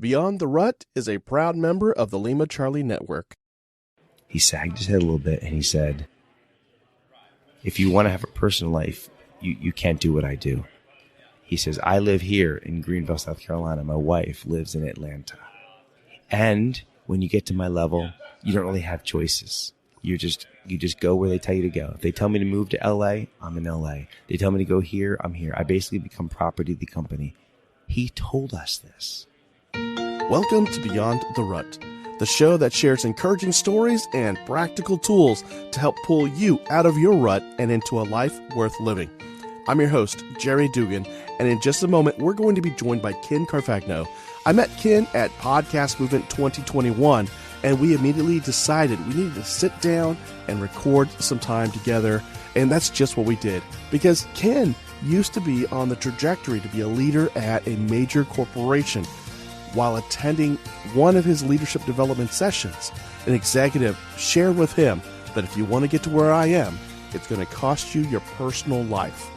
Beyond the Rut is a proud member of the Lima Charlie Network. He sagged his head a little bit and he said, if you want to have a personal life, you can't do what I do. He says, I live here in Greenville, South Carolina. My wife lives in Atlanta. And when you get to my level, you don't really have choices. You just go where they tell you to go. If they tell me to move to LA, I'm in LA. They tell me to go here, I'm here. I basically become property of the company. He told us this. Welcome to Beyond the Rut, the show that shares encouraging stories and practical tools to help pull you out of your rut and into a life worth living. I'm your host, Jerry Dugan, and in just a moment, we're going to be joined by Ken Carfagno. I met Ken at Podcast Movement 2021, and we immediately decided we needed to sit down and record some time together, and that's just what we did, because Ken used to be on the trajectory to be a leader at a major corporation. While attending one of his leadership development sessions, an executive shared with him that if you want to get to where I am, it's going to cost you your personal life.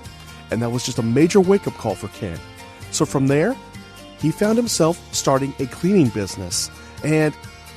And that was just a major wake-up call for Ken. So from there, he found himself starting a cleaning business. And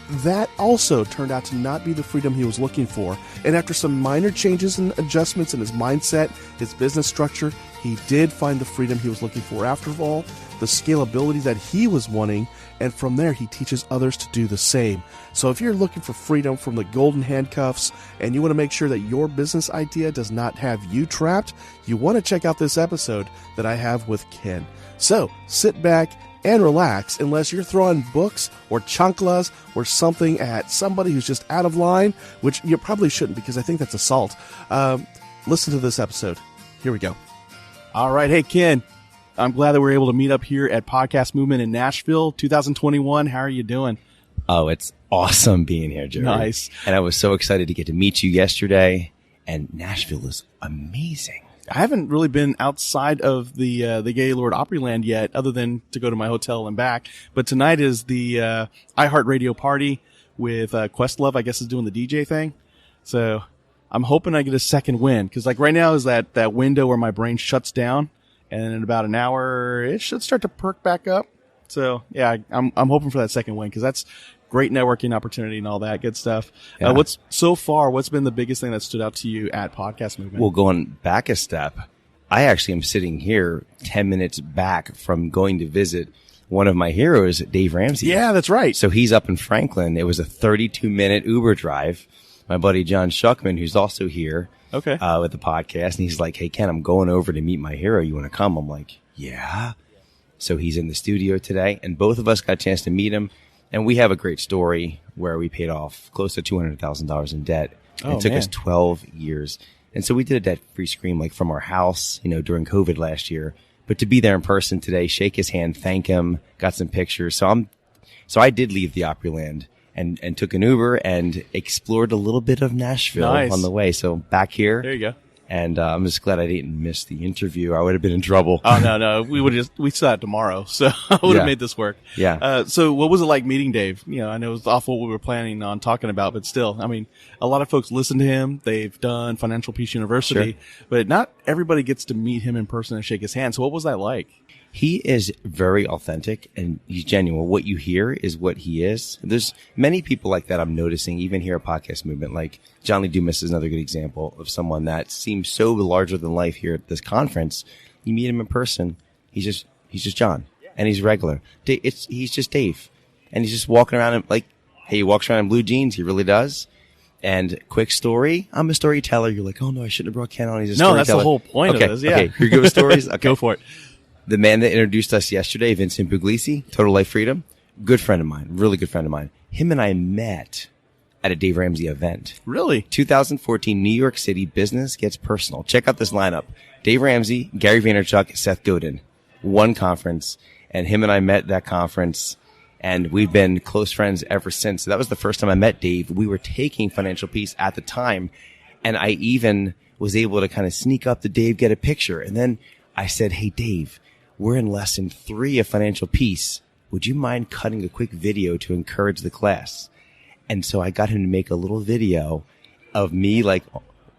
that also turned out to not be the freedom he was looking for. And after some minor changes and adjustments in his mindset, his business structure, he did find the freedom he was looking for. After all, the scalability that he was wanting, and from there he teaches others to do the same. So if you're looking for freedom from the golden handcuffs and you want to make sure that your business idea does not have you trapped, you want to check out this episode that I have with Ken. So sit back and relax, unless you're throwing books or chanclas or something at somebody who's just out of line, which you probably shouldn't, because I think that's assault. Listen to this episode. Here we go. All right. Hey, Ken. I'm glad that we're able to meet up here at Podcast Movement in Nashville, 2021. How are you doing? Oh, it's awesome being here, Jerry. Nice. And I was so excited to get to meet you yesterday. And Nashville is amazing. I haven't really been outside of the Gaylord Opryland yet, other than to go to my hotel and back. But tonight is the iHeartRadio party with Questlove, I guess, is doing the DJ thing. So I'm hoping I get a second win, because like right now is that window where my brain shuts down. And in about an hour, it should start to perk back up. So, yeah, I'm hoping for that second win, because that's great networking opportunity and all that good stuff. Yeah. What's been the biggest thing that stood out to you at Podcast Movement? Well, going back a step, I actually am sitting here 10 minutes back from going to visit one of my heroes, Dave Ramsey. Yeah, that's right. So he's up in Franklin. It was a 32-minute Uber drive. My buddy John Shuckman, who's also here. Okay. With the podcast, and he's like, hey, Ken, I'm going over to meet my hero. You want to come? I'm like, yeah. So he's in the studio today, and both of us got a chance to meet him. And we have a great story where we paid off close to $200,000 in debt. It took us 12 years. And so we did a debt-free scream, like from our house, during COVID last year. But to be there in person today, shake his hand, thank him, got some pictures. So I did leave the Opryland and took an Uber and explored a little bit of Nashville on the way. So back here. There you go. And I'm just glad I didn't miss the interview. I would have been in trouble. Oh, no. We still had tomorrow, so I would have made this work. Yeah. So what was it like meeting Dave? I know it was awful what we were planning on talking about, but still, I mean, a lot of folks listen to him. They've done Financial Peace University, but not everybody gets to meet him in person and shake his hand. So what was that like? He is very authentic and he's genuine. What you hear is what he is. There's many people like that I'm noticing, even here at Podcast Movement. Like John Lee Dumas is another good example of someone that seems so larger than life here at this conference. You meet him in person, he's just John, and he's regular. He's just Dave, and he's just walking around and like, hey, he walks around in blue jeans. He really does. And quick story, I'm a storyteller. You're like, oh no, I shouldn't have brought Ken on. He's a storyteller. No, that's the whole point of this. Yeah. Okay, you're good with stories. Okay, go for it. The man that introduced us yesterday, Vincent Puglisi, Total Life Freedom, good friend of mine, really good friend of mine. Him and I met at a Dave Ramsey event. Really? 2014 New York City Business Gets Personal. Check out this lineup. Dave Ramsey, Gary Vaynerchuk, Seth Godin. One conference. And him and I met at that conference. And we've been close friends ever since. So that was the first time I met Dave. We were taking Financial Peace at the time. And I even was able to kind of sneak up to Dave, get a picture. And then I said, hey, Dave, we're in lesson 3 of Financial Peace. Would you mind cutting a quick video to encourage the class? And so I got him to make a little video of me, like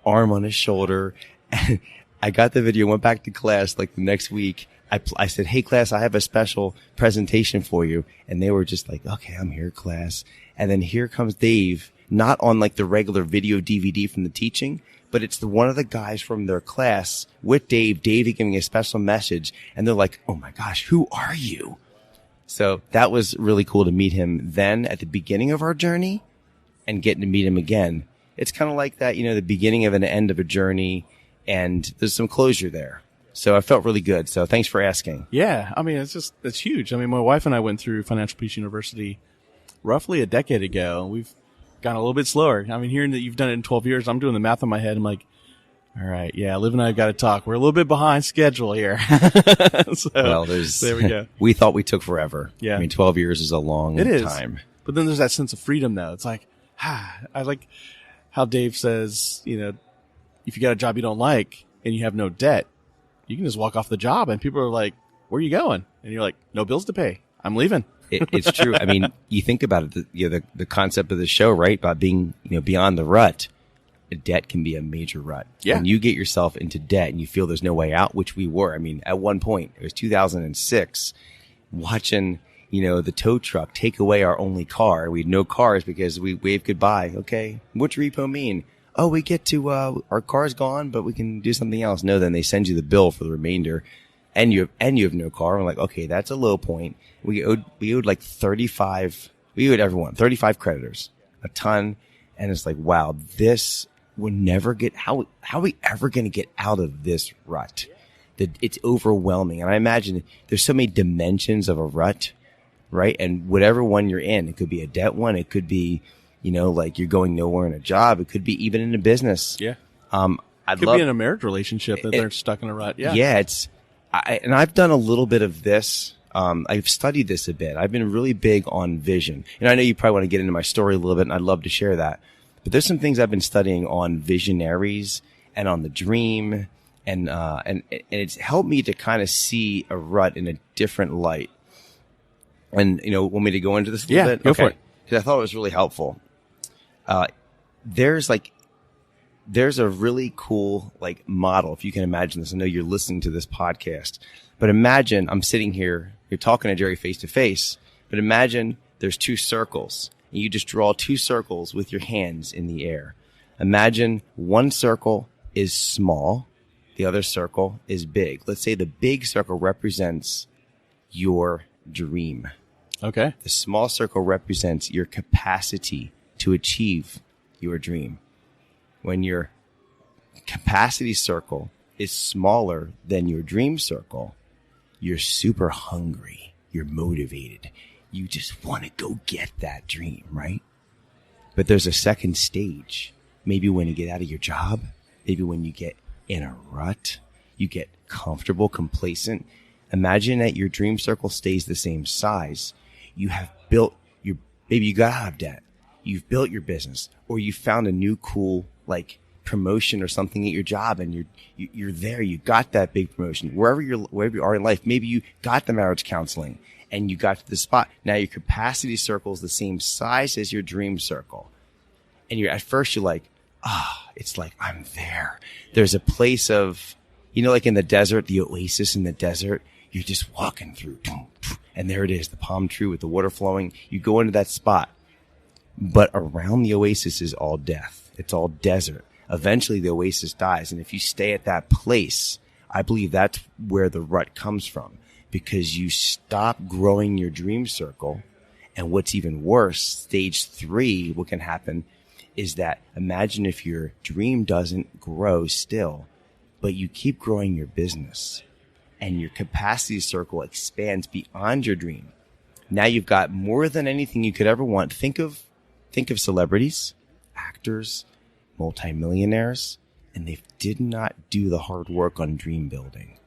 arm on his shoulder. And I got the video, went back to class like the next week, I said, hey class, I have a special presentation for you. And they were just like, okay, I'm here, class. And then here comes Dave, not on like the regular video DVD from the teaching, but it's one of the guys from their class with Dave giving a special message. And they're like, oh my gosh, who are you? So that was really cool to meet him then at the beginning of our journey and getting to meet him again. It's kind of like that, the beginning of an end of a journey, and there's some closure there. So I felt really good. So thanks for asking. Yeah. I mean, it's huge. I mean, my wife and I went through Financial Peace University roughly a decade ago. We've gone a little bit slower. I mean, hearing that you've done it in 12 years, I'm doing the math in my head. I'm like, all right, yeah, Liv and I have got to talk. We're a little bit behind schedule here. There we go. We thought we took forever. Yeah. I mean, 12 years is a long time. But then there's that sense of freedom, though. It's like, I like how Dave says, if you got a job you don't like and you have no debt, you can just walk off the job and people are like, where are you going? And you're like, no bills to pay. I'm leaving. It's true. I mean, you think about it, the concept of the show, right? About being, beyond the rut. Debt can be a major rut. Yeah. When you get yourself into debt and you feel there's no way out, which we were. I mean, at one point, it was 2006, watching, the tow truck take away our only car. We had no cars because we waved goodbye. Okay. What's repo mean? Oh, we get to, our car's gone, but we can do something else. No, then they send you the bill for the remainder and you have no car. We're like, okay, that's a low point. We owed like 35 creditors, a ton. And it's like, wow, this will never how are we ever going to get out of this rut? It's overwhelming. And I imagine there's so many dimensions of a rut, right? And whatever one you're in, it could be a debt one. It could be, like you're going nowhere in a job. It could be even in a business. Yeah. It could be in a marriage relationship that they're stuck in a rut. Yeah. Yeah. And I've done a little bit of this. I've studied this a bit. I've been really big on vision. And I know you probably want to get into my story a little bit, and I'd love to share that. But there's some things I've been studying on visionaries and on the dream, and it's helped me to kind of see a rut in a different light. And, want me to go into this a little bit? Go for it. Because I thought it was really helpful. There's a really cool, model, if you can imagine this. I know you're listening to this podcast, but imagine I'm sitting here, you're talking to Jerry face to face, but imagine there's two circles. And you just draw two circles with your hands in the air. Imagine one circle is small, the other circle is big. Let's say the big circle represents your dream. Okay. The small circle represents your capacity to achieve your dream. When your capacity circle is smaller than your dream circle, you're super hungry. You're motivated. You just want to go get that dream, right? But there's a second stage. Maybe when you get out of your job, maybe when you get in a rut, you get comfortable, complacent. Imagine that your dream circle stays the same size. You have built maybe you got out of debt. You've built your business, or you found a new cool, promotion or something at your job, and you're there. You got that big promotion. Wherever you are in life, maybe you got the marriage counseling. And you got to the spot. Now your capacity circle is the same size as your dream circle. And at first you're like, it's like, I'm there. There's a place of, like in the desert, the oasis in the desert, you're just walking through. And there it is, the palm tree with the water flowing. You go into that spot. But around the oasis is all death. It's all desert. Eventually the oasis dies. And if you stay at that place, I believe that's where the rut comes from. Because you stop growing your dream circle. And what's even worse, stage 3, what can happen is that imagine if your dream doesn't grow still, but you keep growing your business and your capacity circle expands beyond your dream. Now you've got more than anything you could ever want. Think of celebrities, actors, multimillionaires, and they did not do the hard work on dream building.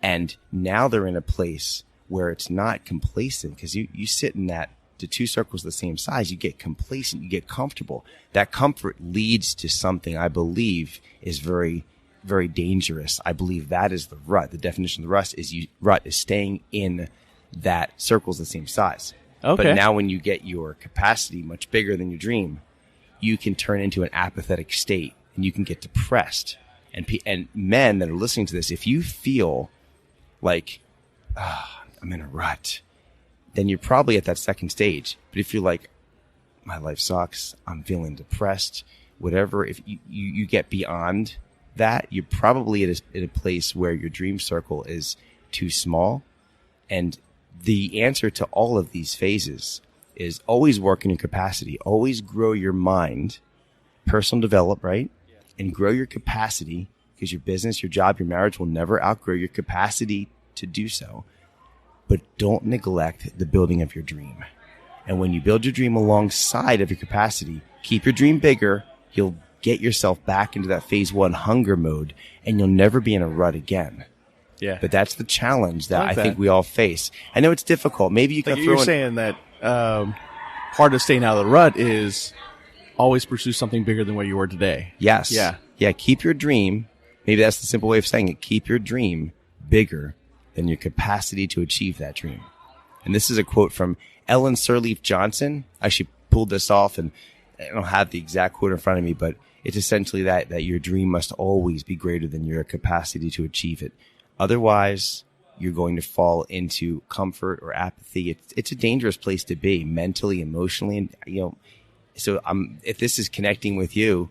And now they're in a place where it's not complacent, because you sit in the two circles the same size, you get complacent, you get comfortable. That comfort leads to something I believe is very, very dangerous. I believe that is the rut. The definition of the rut is staying in that circle's the same size. Okay. But now when you get your capacity much bigger than your dream, you can turn into an apathetic state and you can get depressed. And men that are listening to this, if you feel like, I'm in a rut, then you're probably at that second stage. But if you're like, my life sucks, I'm feeling depressed, whatever, if you get beyond that, you're probably at a place where your dream circle is too small. And the answer to all of these phases is always work in your capacity, always grow your mind, personal develop, right? And grow your capacity, because your business, your job, your marriage will never outgrow your capacity to do so. But don't neglect the building of your dream. And when you build your dream alongside of your capacity, keep your dream bigger, you'll get yourself back into that phase 1 hunger mode, and you'll never be in a rut again. Yeah. But that's the challenge that I think we all face. I know it's difficult. Maybe you can you're saying that part of staying out of the rut is always pursue something bigger than where you were today. Yes. Yeah. Yeah. Keep your dream. Maybe that's the simple way of saying it. Keep your dream bigger than your capacity to achieve that dream. And this is a quote from Ellen Sirleaf Johnson. I actually pulled this off, and I don't have the exact quote in front of me, but it's essentially that your dream must always be greater than your capacity to achieve it. Otherwise, you're going to fall into comfort or apathy. It's a dangerous place to be mentally, emotionally. And, so if this is connecting with you,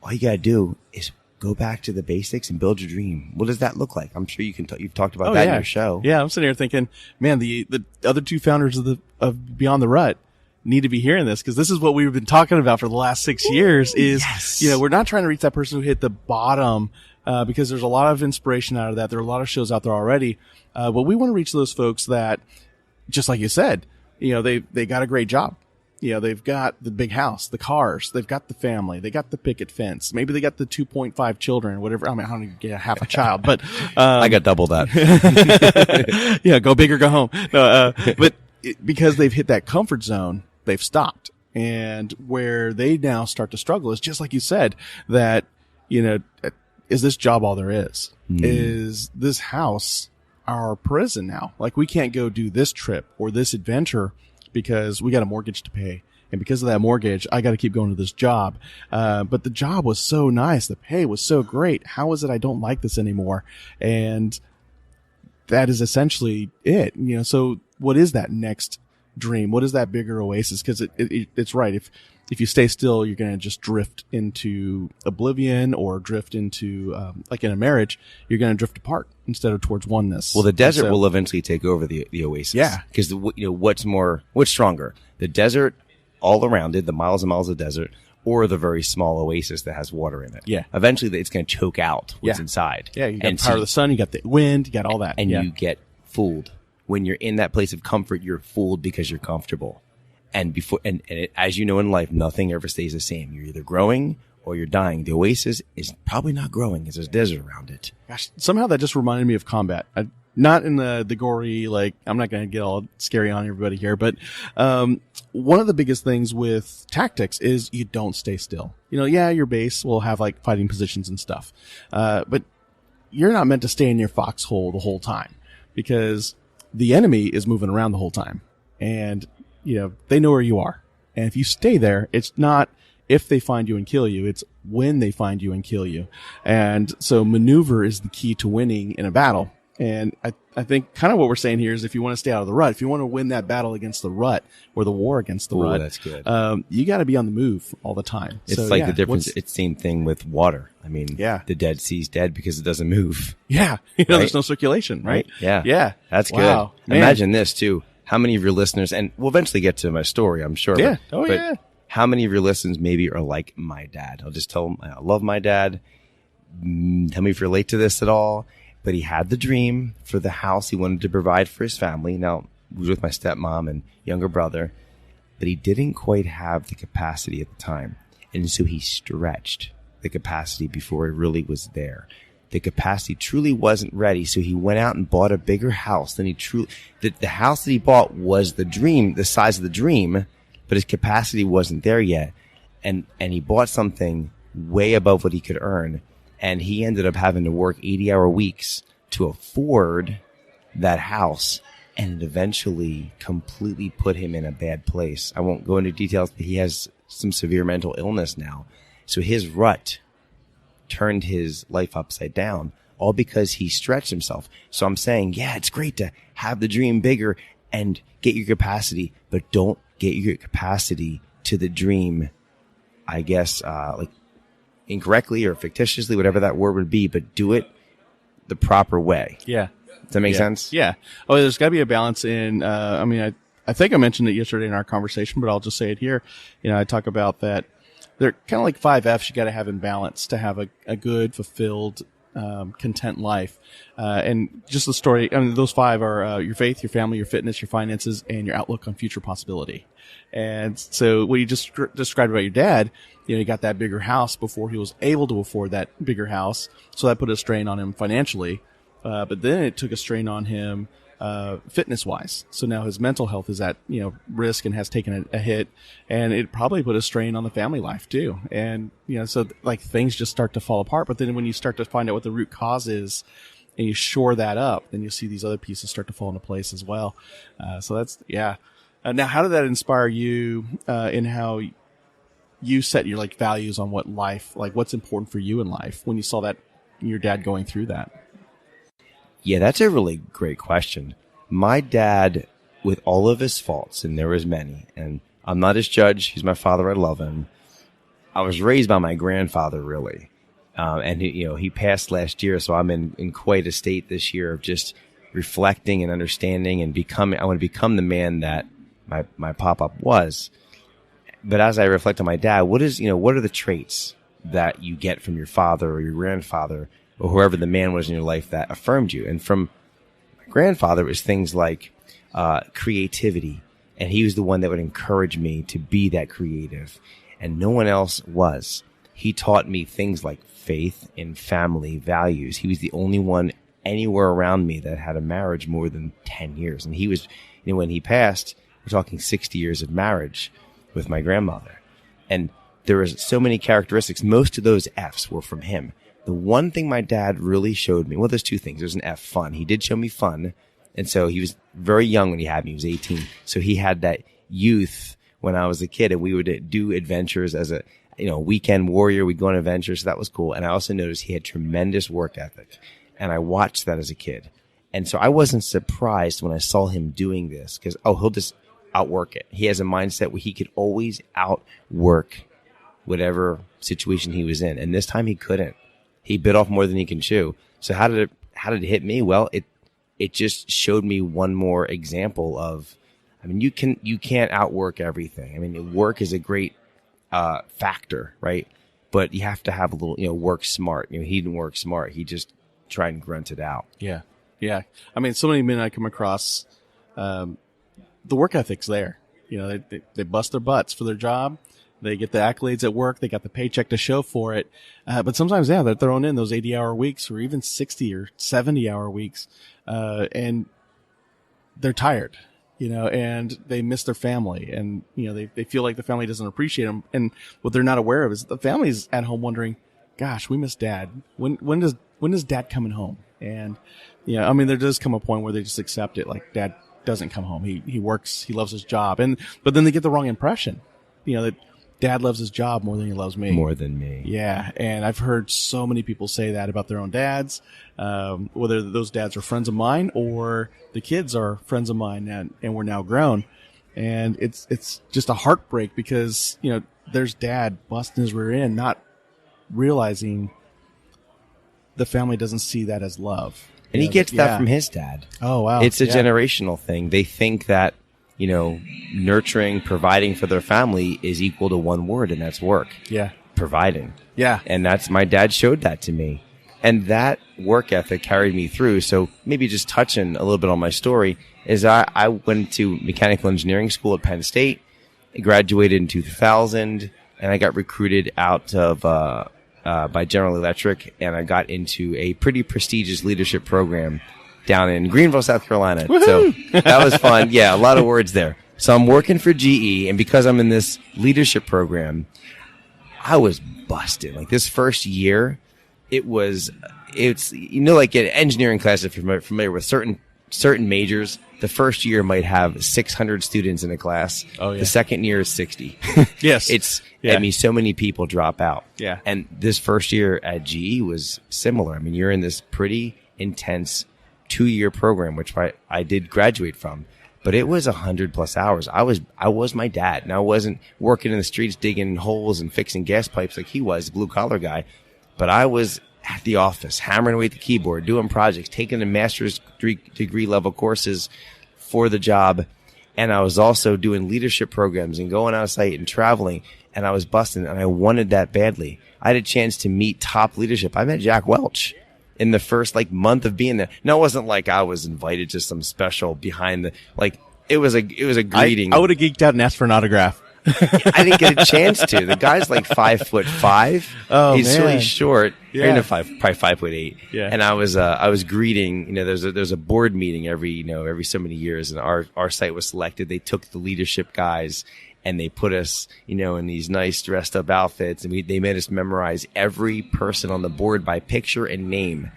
all you got to do is go back to the basics and build your dream. What does that look like? I'm sure you've talked about that in your show. Yeah. I'm sitting here thinking, man, the other two founders of Beyond the Rut need to be hearing this, because this is what we've been talking about for the last 6 years is, yes. We're not trying to reach that person who hit the bottom, because there's a lot of inspiration out of that. There are a lot of shows out there already. But we want to reach those folks that, just like you said, they got a great job. They've got the big house, the cars, they've got the family, they got the picket fence. Maybe they got the 2.5 children, whatever. I mean, I don't even get half a child, but, I got double that. Yeah. Go big or go home. But because they've hit that comfort zone, they've stopped. And where they now start to struggle is just like you said, that, is this job all there is? Is this house our prison now? Like, we can't go do this trip or this adventure because we got a mortgage to pay. And because of that mortgage, I got to keep going to this job. But the job was so nice. The pay was so great. How is it I don't like this anymore? And that is essentially it. So what is that next dream? What is that bigger oasis? Because it's right. If you stay still, you're going to just drift into oblivion, or drift into, like in a marriage, you're going to drift apart instead of towards oneness. Well, the desert will eventually take over the oasis. Yeah. Because, what's stronger? The desert all around it, the miles and miles of desert, or the very small oasis that has water in it. Yeah. Eventually, it's going to choke out what's inside. Yeah. You got the power of the sun, you got the wind, you got all that. And you get fooled. When you're in that place of comfort, you're fooled because you're comfortable. And as you know in life, nothing ever stays the same. You're either growing or you're dying. The oasis is probably not growing because there's desert around it. Gosh, somehow that just reminded me of combat. Not in the gory, like, I'm not going to get all scary on everybody here, but one of the biggest things with tactics is you don't stay still. Your base will have like fighting positions and stuff, but you're not meant to stay in your foxhole the whole time, because the enemy is moving around the whole time, and they know where you are. And if you stay there, it's not if they find you and kill you, it's when they find you and kill you. And so maneuver is the key to winning in a battle. And I think kind of what we're saying here is, if you want to stay out of the rut, if you want to win that battle against the rut, or the war against the rut, that's good. You got to be on the move all the time. It's the difference. It's the same thing with water. I mean, the Dead Sea's dead because it doesn't move. Yeah. There's no circulation, right? Yeah. Yeah. That's good. Man. Imagine this too. How many of your listeners, and we'll eventually get to my story, I'm sure. Yeah. But how many of your listeners maybe are like my dad? I'll just tell them, I love my dad. Tell me if you relate to this at all. But he had the dream for the house he wanted to provide for his family. Now, he was with my stepmom and younger brother, but he didn't quite have the capacity at the time. And so he stretched the capacity before it really was there. The capacity truly wasn't ready. So he went out and bought a bigger house than the house that he bought was the dream, the size of the dream, but his capacity wasn't there yet. And he bought something way above what he could earn. And he ended up having to work 80-hour weeks to afford that house. And it eventually completely put him in a bad place. I won't go into details, but he has some severe mental illness now. So his rut turned his life upside down. all because he stretched himself. So I'm saying, yeah, it's great to have the dream bigger and get your capacity, but don't get your capacity to the dream, I guess, like incorrectly or fictitiously, whatever that word would be, but do it the proper way. Yeah. Does that make sense? Yeah. Oh, there's got to be a balance in, I think I mentioned it yesterday in our conversation, but I'll just say it here. I talk about that. They're kind of like 5 F's you got to have in balance to have a good, fulfilled, content life. And just the story, those 5 are your faith, your family, your fitness, your finances, and your outlook on future possibility. And so what you just described about your dad, he got that bigger house before he was able to afford that bigger house. So that put a strain on him financially. But then it took a strain on him fitness wise. So now his mental health is at, risk and has taken a hit, and it probably put a strain on the family life too. And, so like things just start to fall apart. But then when you start to find out what the root cause is and you shore that up, then you see these other pieces start to fall into place as well. So that's, yeah. Now, how did that inspire you, in how you set your like values on what life, like what's important for you in life when you saw that your dad going through that? Yeah, that's a really great question. My dad, with all of his faults, and there was many, and I'm not his judge. He's my father. I love him. I was raised by my grandfather, really. And he passed last year, so I'm in quite a state this year of just reflecting and understanding and I want to become the man that my pop-up was. But as I reflect on my dad, what are the traits that you get from your father or your grandfather or whoever the man was in your life that affirmed you? And from my grandfather, it was things like creativity. And he was the one that would encourage me to be that creative. And no one else was. He taught me things like faith and family values. He was the only one anywhere around me that had a marriage more than 10 years. And he was, when he passed, we're talking 60 years of marriage with my grandmother. And there was so many characteristics. Most of those F's were from him. The one thing my dad really showed me, well, there's 2 things. There's an F, fun. He did show me fun. And so he was very young when he had me. He was 18. So he had that youth when I was a kid, and we would do adventures as a, weekend warrior. We'd go on adventures. So that was cool. And I also noticed he had tremendous work ethic. And I watched that as a kid. And so I wasn't surprised when I saw him doing this because, he'll just outwork it. He has a mindset where he could always outwork whatever situation he was in. And this time he couldn't. He bit off more than he can chew. So how did it hit me? Well, it just showed me one more example of, you can't outwork everything. Work is a great factor, right? But you have to have a little, work smart. He didn't work smart. He just tried and grunted out. Yeah. Yeah. So many men I come across, the work ethic's there. They bust their butts for their job. They get the accolades at work. They got the paycheck to show for it. But sometimes, they're throwing in those 80-hour weeks or even 60 or 70-hour weeks. And they're tired, and they miss their family. And, they feel like the family doesn't appreciate them. And what they're not aware of is the family's at home wondering, gosh, we miss dad. When is dad coming home? And, there does come a point where they just accept it. Like dad doesn't come home. He works. He loves his job. But then they get the wrong impression, that dad loves his job more than he loves me. More than me. Yeah. And I've heard so many people say that about their own dads, whether those dads are friends of mine or the kids are friends of mine and we're now grown. And it's just a heartbreak because, there's dad busting his rear end, not realizing the family doesn't see that as love. And he gets that from his dad. Oh, wow. It's a generational thing. They think that, nurturing, providing for their family is equal to one word, and that's work. Yeah. Providing. Yeah. And my dad showed that to me. And that work ethic carried me through. So maybe just touching a little bit on my story is I went to mechanical engineering school at Penn State. I graduated in 2000, and I got recruited out of by General Electric, and I got into a pretty prestigious leadership program down in Greenville, South Carolina. Woo-hoo! So that was fun. Yeah, a lot of words there. So I'm working for GE, and because I'm in this leadership program, I was busted. Like this first year, it's like in engineering class, if you're familiar with certain certain majors, the first year might have 600 students in a class. Oh, yeah. The second year is 60. Yes. I mean, so many people drop out. Yeah. And this first year at GE was similar. I mean, you're in this pretty intense 2-year program, which I did graduate from, but it was 100+ hours. I was my dad, and I wasn't working in the streets digging holes and fixing gas pipes like he was, blue collar guy, but I was at the office, hammering away at the keyboard, doing projects, taking the master's degree level courses for the job. And I was also doing leadership programs and going out of site and traveling, and I was busting, and I wanted that badly. I had a chance to meet top leadership. I met Jack Welch in the first month of being there. No, it wasn't like I was invited to some special behind the, it was a greeting. I would have geeked out and asked for an autograph. I didn't get a chance to. The guy's like 5'5". Oh, he's man. really short. Yeah. Probably 5'8". Yeah. And I was greeting, there's a board meeting every so many years, and our site was selected. They took the leadership guys and they put us, in these nice dressed up outfits, and they made us memorize every person on the board by picture and name.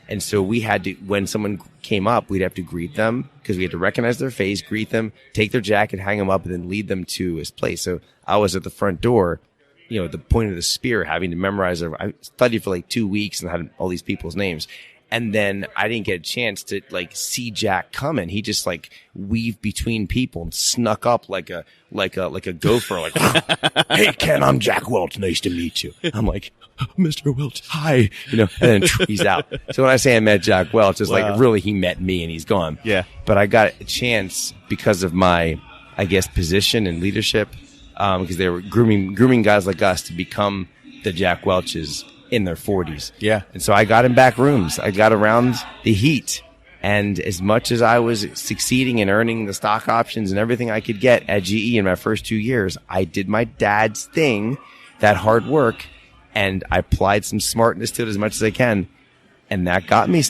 And so we had to, when someone came up, we'd have to greet them because we had to recognize their face, greet them, take their jacket, hang them up, and then lead them to his place. So I was at the front door, at the point of the spear, having to memorize. I studied for 2 weeks and had all these people's names. And then I didn't get a chance to see Jack coming. He just weaved between people and snuck up like a gopher. Hey Ken, I'm Jack Welch. Nice to meet you. I'm like, Mr. Welch, hi. And then he's out. So when I say I met Jack Welch, it's Wow. really he met me and he's gone. Yeah. But I got a chance because of my, I guess, position and leadership, because they were grooming guys like us to become the Jack Welches in their 40s. Yeah. And so I got in back rooms. I got around the heat. And as much as I was succeeding and earning the stock options and everything I could get at GE in my first 2 years, I did my dad's thing, that hard work, and I applied some smartness to it as much as I can. And that got me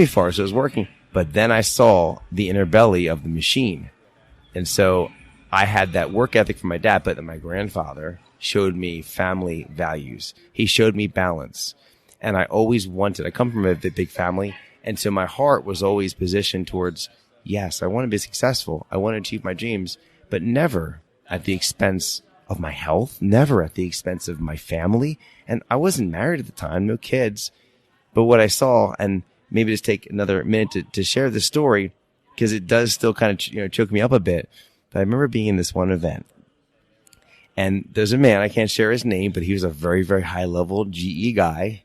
far. So it was working. But then I saw the inner belly of the machine. And so I had that work ethic from my dad, but then my grandfather showed me family values. He showed me balance. And I always I come from a big family. And so my heart was always positioned towards, yes, I want to be successful. I want to achieve my dreams, but never at the expense of my health, never at the expense of my family. And I wasn't married at the time, no kids. But what I saw, and maybe just take another minute to share the story, because it does still kind of choke me up a bit. But I remember being in this one event, and there's a man, I can't share his name, but he was a very, very high level GE guy,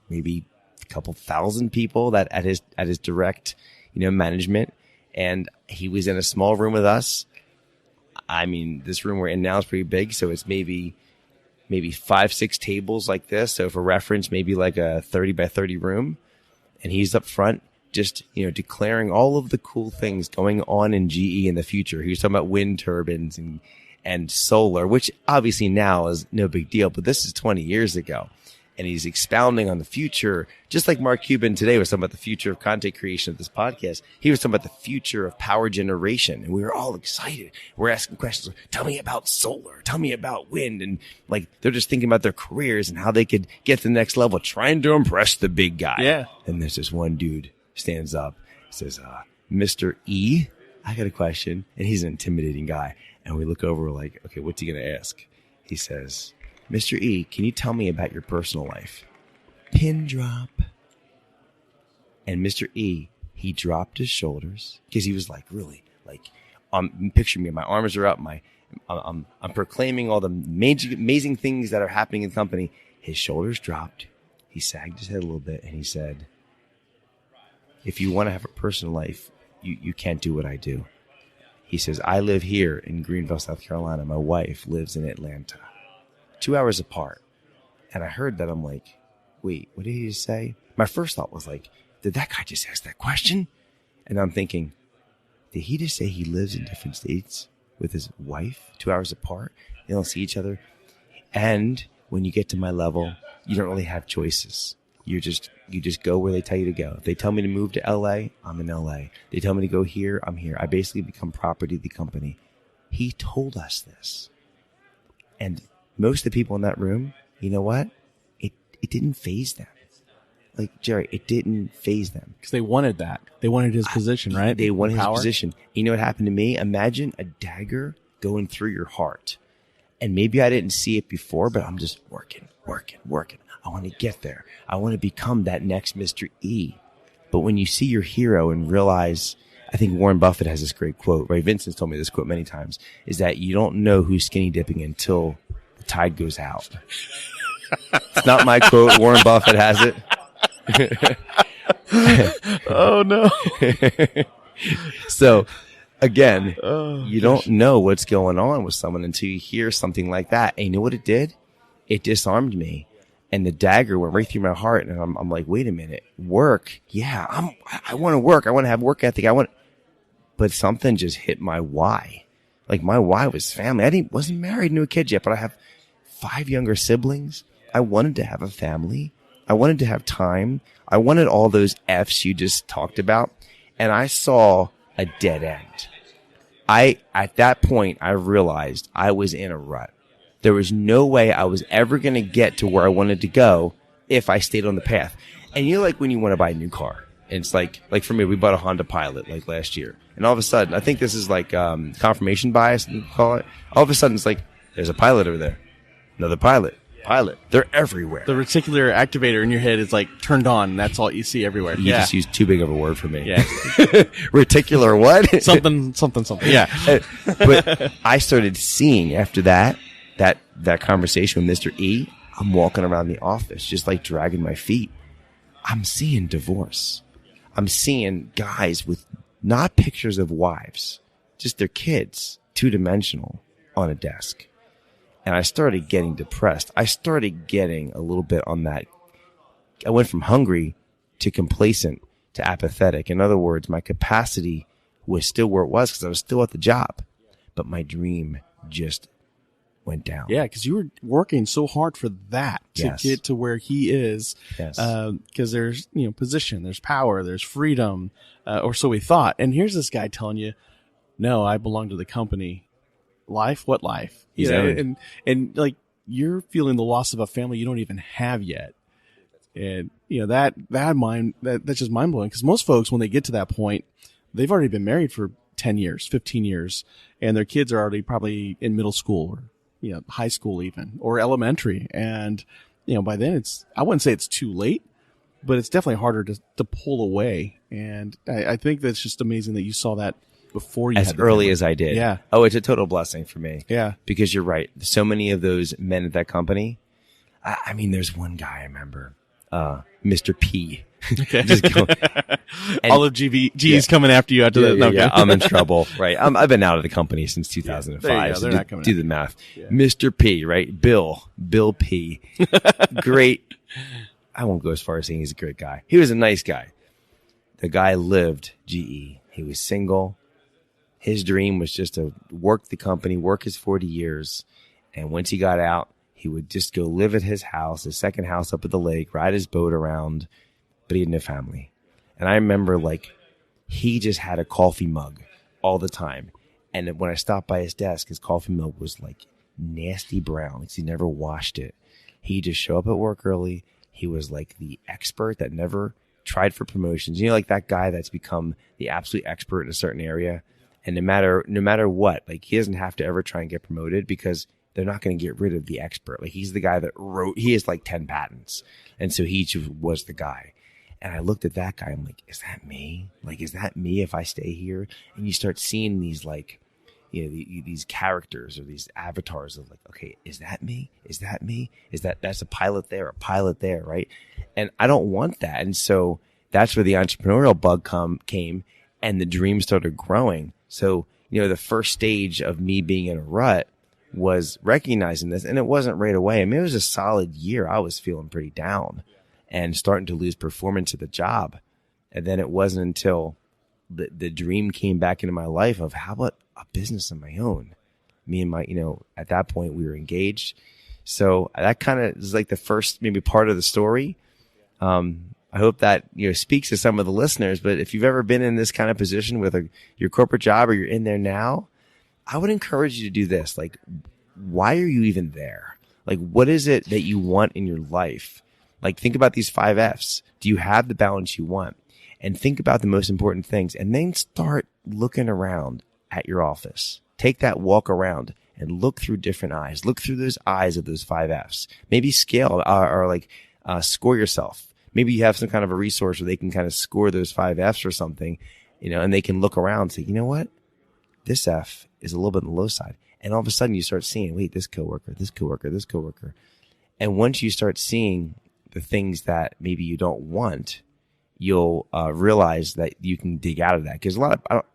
maybe a couple thousand people that at his direct, management. And he was in a small room with us. I mean, this room we're in now is pretty big. So it's maybe 5-6 tables like this. So for reference, maybe like a 30 by 30 room. And he's up front just, declaring all of the cool things going on in GE in the future. He was talking about wind turbines and solar, which obviously now is no big deal, but this is 20 years ago. And he's expounding on the future, just like Mark Cuban today was talking about the future of content creation of this podcast. He was talking about the future of power generation. And we were all excited. We're asking questions. Tell me about solar. Tell me about wind. And they're just thinking about their careers and how they could get to the next level, trying to impress the big guy. Yeah. And there's this one dude stands up, says, Mr. E, I got a question. And he's an intimidating guy. And we look over, we're like, okay, what's he going to ask? He says, Mr. E, can you tell me about your personal life? Pin drop. And Mr. E, he dropped his shoulders because he was really picture me. My arms are up. I'm proclaiming all the amazing things that are happening in the company. His shoulders dropped. He sagged his head a little bit and he said, if you want to have a personal life, you can't do what I do. He says, I live here in Greenville, South Carolina. My wife lives in Atlanta. 2 hours apart. And I heard that. I'm like, wait, what did he just say? My first thought was did that guy just ask that question? And I'm thinking, did he just say he lives in different states with his wife 2 hours apart? They don't see each other. And when you get to my level, you don't really have choices. You just go where they tell you to go. If they tell me to move to LA, I'm in LA. They tell me to go here, I'm here. I basically become property of the company. He told us this. And most of the people in that room, you know what? It didn't faze them. Like, Jerry, it didn't faze them. Because they wanted that. They wanted his position, right? They wanted Power. his position. You know what happened to me? Imagine a dagger going through your heart. And maybe I didn't see it before, but I'm just working. I want to get there. I want to become that next Mr. E. But when you see your hero and realize, I think Warren Buffett has this great quote, right? Vincent's told me this quote many times, is that you don't know who's skinny dipping until the tide goes out. It's not my quote. Warren Buffett has it. Oh, no. So, again, you don't know what's going on with someone until you hear something like that. And you know what it did? It disarmed me. And the dagger went right through my heart. And I'm like, wait a minute. Work? Yeah, I want to work. I want to have work ethic. But something just hit my why. Like, my why was family. Wasn't married, no kids yet, but I have 5 younger siblings. I wanted to have a family. I wanted to have time. I wanted all those F's you just talked about. And I saw a dead end. At that point, I realized I was in a rut. There was no way I was ever going to get to where I wanted to go if I stayed on the path. And you know, like when you want to buy a new car, and it's like for me, we bought a Honda Pilot like last year. And all of a sudden, I think this is like, confirmation bias, you call it. All of a sudden, it's like, there's a pilot over there. Another pilot. They're everywhere. The reticular activator in your head is like turned on. And that's all you see everywhere. You just used too big of a word for me. Yeah. Reticular what? something. Yeah. But I started seeing after that conversation with Mr. E, I'm walking around the office just like dragging my feet. I'm seeing divorce. I'm seeing guys with not pictures of wives, just their kids, 2-dimensional on a desk. And I started getting depressed. I started getting a little bit on that. I went from hungry to complacent to apathetic. In other words, my capacity was still where it was because I was still at the job, but my dream just went down. Yeah, because you were working so hard for that to get to where he is. Yes. Because there's position, there's power, there's freedom, or so we thought. And here's this guy telling you, "No, I belong to the company." Life? What life? You know, and like you're feeling the loss of a family you don't even have yet. And that's just mind blowing because most folks, when they get to that point, they've already been married for 10 years, 15 years, and their kids are already probably in middle school or high school even, or elementary. And by then I wouldn't say it's too late, but it's definitely harder to pull away. And I think that's just amazing that you saw that before you as early as I did. Yeah. Oh, it's a total blessing for me. Yeah. Because you're right. So many of those men at that company. I mean, there's one guy I remember, Mr. P. Okay. Just go, all of GVG's coming after you after that. Yeah, I'm in trouble. Right. I've been out of the company since 2005. They're not coming do the math. Yeah. Mr. P, right? Bill P. Great. I won't go as far as saying he's a great guy. He was a nice guy. The guy lived GE. He was single. His dream was just to work the company, work his 40 years. And once he got out, he would just go live at his house, his second house up at the lake, ride his boat around, but he had no family. And I remember he just had a coffee mug all the time. And when I stopped by his desk, his coffee mug was like nasty brown because he never washed it. He'd just show up at work early. He was like the expert that never tried for promotions. Like that guy that's become the absolute expert in a certain area. And no matter what, he doesn't have to ever try and get promoted because they're not going to get rid of the expert. He's the guy that he has 10 patents. And so he was the guy. And I looked at that guy. I'm like, is that me? Is that me if I stay here? And you start seeing these these characters or these avatars of okay, is that me? Is that me? That's a pilot there, right? And I don't want that. And so that's where the entrepreneurial bug came and the dream started growing. So, the first stage of me being in a rut was recognizing this, and it wasn't right away. I mean, it was a solid year. I was feeling pretty down and starting to lose performance at the job. And then it wasn't until the dream came back into my life of how about a business of my own? Me and my, at that point we were engaged. So that kind of is the first maybe part of the story. I hope that, speaks to some of the listeners, but if you've ever been in this kind of position with your corporate job or you're in there now, I would encourage you to do this. Why are you even there? What is it that you want in your life? Like, think about these 5 F's. Do you have the balance you want? And think about the most important things, and then start looking around at your office. Take that walk around and look through different eyes. Look through those eyes of those 5 F's. Maybe scale or like score yourself. Maybe you have some kind of a resource where they can kind of score those 5 F's or something, and they can look around and say, you know what? This F is a little bit on the low side. And all of a sudden you start seeing, wait, this coworker, this coworker, this coworker. And once you start seeing the things that maybe you don't want, you'll realize that you can dig out of that. Because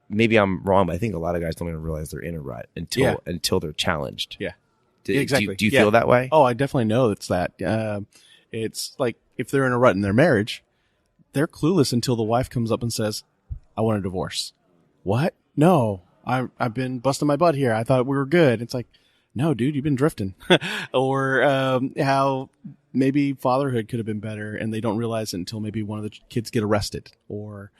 maybe I'm wrong, but I think a lot of guys don't even realize they're in a rut until they're challenged. Yeah. Exactly. Do you feel that way? Oh, I definitely know it's that. It's like if they're in a rut in their marriage, they're clueless until the wife comes up and says, I want a divorce. What? No, I've been busting my butt here. I thought we were good. It's like, no, dude, you've been drifting. Or how maybe fatherhood could have been better, and they don't realize it until maybe one of the kids get arrested, or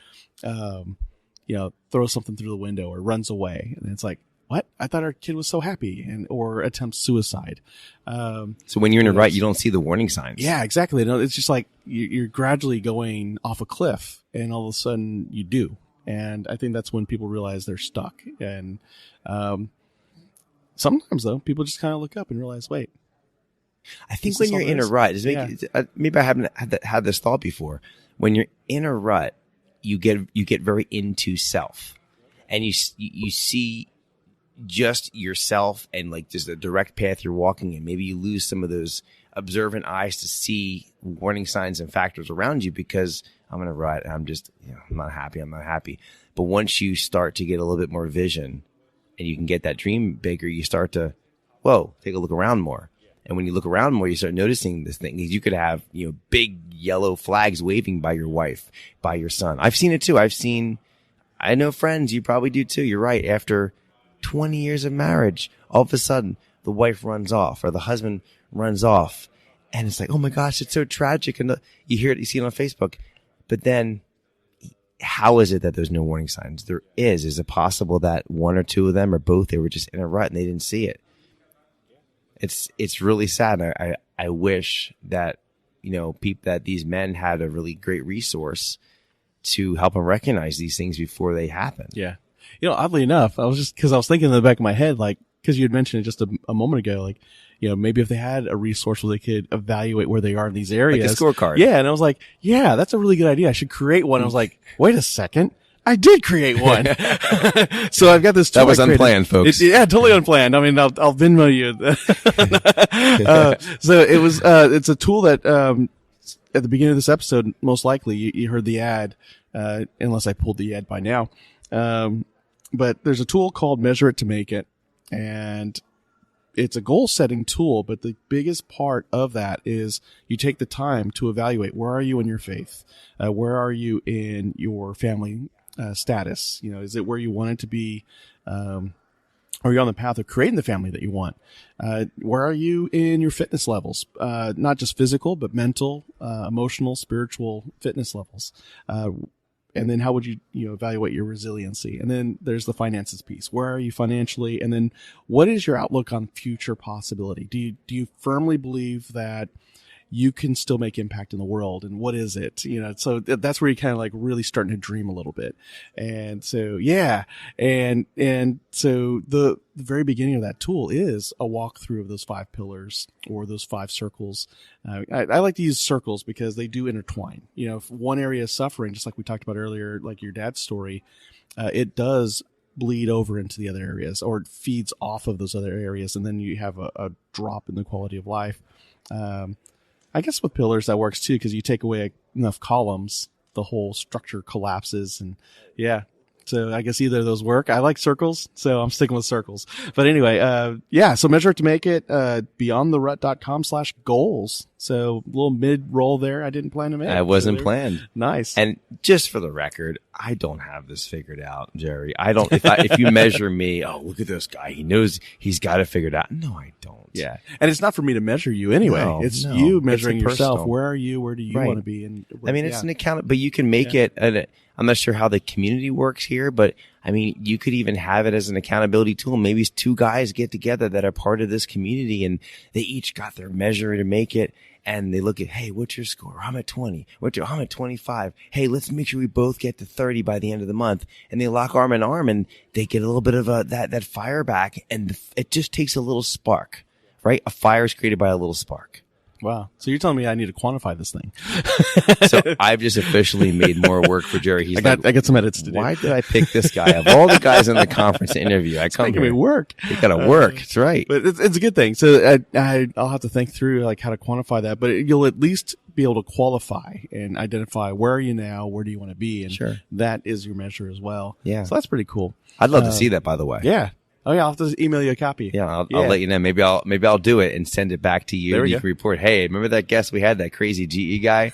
throws something through the window or runs away, and it's like, what? I thought our kid was so happy, or attempts suicide. So when you're in a rut, you don't see the warning signs. Yeah, exactly. No, it's just like you're gradually going off a cliff, and all of a sudden you do. And I think that's when people realize they're stuck. And sometimes, though, people just kind of look up and realize, wait. I think when you're in a rut, maybe I haven't had this thought before. When you're in a rut, you get very into self, and you see just yourself and like just a direct path you're walking in. Maybe you lose some of those observant eyes to see warning signs and factors around you, because I'm in a rut and I'm just, I'm not happy. But once you start to get a little bit more vision and you can get that dream bigger, you start to, take a look around more. And when you look around more, you start noticing this thing. You could have, big yellow flags waving by your wife, by your son. I've seen it too. I know friends, you probably do too. You're right. After 20 years of marriage, all of a sudden the wife runs off or the husband runs off. And it's like, oh my gosh, it's so tragic. And you hear it, you see it on Facebook. But then how is it that there's no warning signs? There is. Is it possible that one or two of them or both, they were just in a rut and they didn't see it? It's really sad. I wish that, that these men had a really great resource to help them recognize these things before they happen. Yeah. Oddly enough, because I was thinking in the back of my head, like, because you had mentioned it just a moment ago, like, maybe if they had a resource where they could evaluate where they are in these areas. Like a scorecard. Yeah. And I was like, yeah, that's a really good idea. I should create one. I was like, wait a second. I did create one. So I've got this tool. That was unplanned, folks. Totally unplanned. I mean, I'll Venmo you. So it was, it's a tool that, at the beginning of this episode, most likely you heard the ad, unless I pulled the ad by now. But there's a tool called Measure It to Make It, and it's a goal setting tool. But the biggest part of that is you take the time to evaluate, where are you in your faith? Where are you in your family status? Is it where you want it to be? Are you on the path of creating the family that you want? Where are you in your fitness levels? Not just physical, but mental, emotional, spiritual fitness levels. And then how would you evaluate your resiliency? And then there's the finances piece. Where are you financially? And then what is your outlook on future possibility? Do you firmly believe that you can still make impact in the world? And what is it? So that's where you kind of like really starting to dream a little bit. And so, yeah. And so the very beginning of that tool is a walkthrough of those 5 pillars or those 5 circles. I like to use circles because they do intertwine. If one area is suffering, just like we talked about earlier, like your dad's story, it does bleed over into the other areas, or it feeds off of those other areas. And then you have a drop in the quality of life. I guess with pillars that works too, because you take away enough columns, the whole structure collapses. And yeah, so I guess either of those work. I like circles, so I'm sticking with circles. But anyway, so Measure It to Make It, beyondtherut.com/goals. So a little mid-roll there. I didn't plan to make. That wasn't planned. Nice. And just for the record, I don't have this figured out, Jerry. I don't. If you measure me, look at this guy. He knows he's got it figured out. No, I don't. Yeah. And it's not for me to measure you anyway. It's you measuring yourself. Personal. Where are you? Where do you want to be? And it's an account, but you can make it. I'm not sure how the community works here, but I mean, you could even have it as an accountability tool. Maybe two guys get together that are part of this community and they each got their measure to make it. And they look at, hey, what's your score? I'm at 20. I'm at 25. Hey, let's make sure we both get to 30 by the end of the month. And they lock arm in arm and they get a little bit of that fire back. And it just takes a little spark, right? A fire is created by a little spark. Wow. So you're telling me I need to quantify this thing. So I've just officially made more work for Jerry. I got some edits to do. Why did I pick this guy? Of all the guys in the conference to interview, I come making here. me work. You gotta work. That's right. But it's a good thing. So I'll have to think through like how to quantify that, but you'll at least be able to qualify and identify where are you now, where do you want to be, and sure. That is your measure as well. Yeah. So that's pretty cool. I'd love to see that, by the way. Yeah. Oh yeah, I'll have to email you a copy. Yeah, I'll let you know. Maybe I'll do it and send it back to you. There And we you go. can report, hey, remember that guest we had, that crazy GE guy?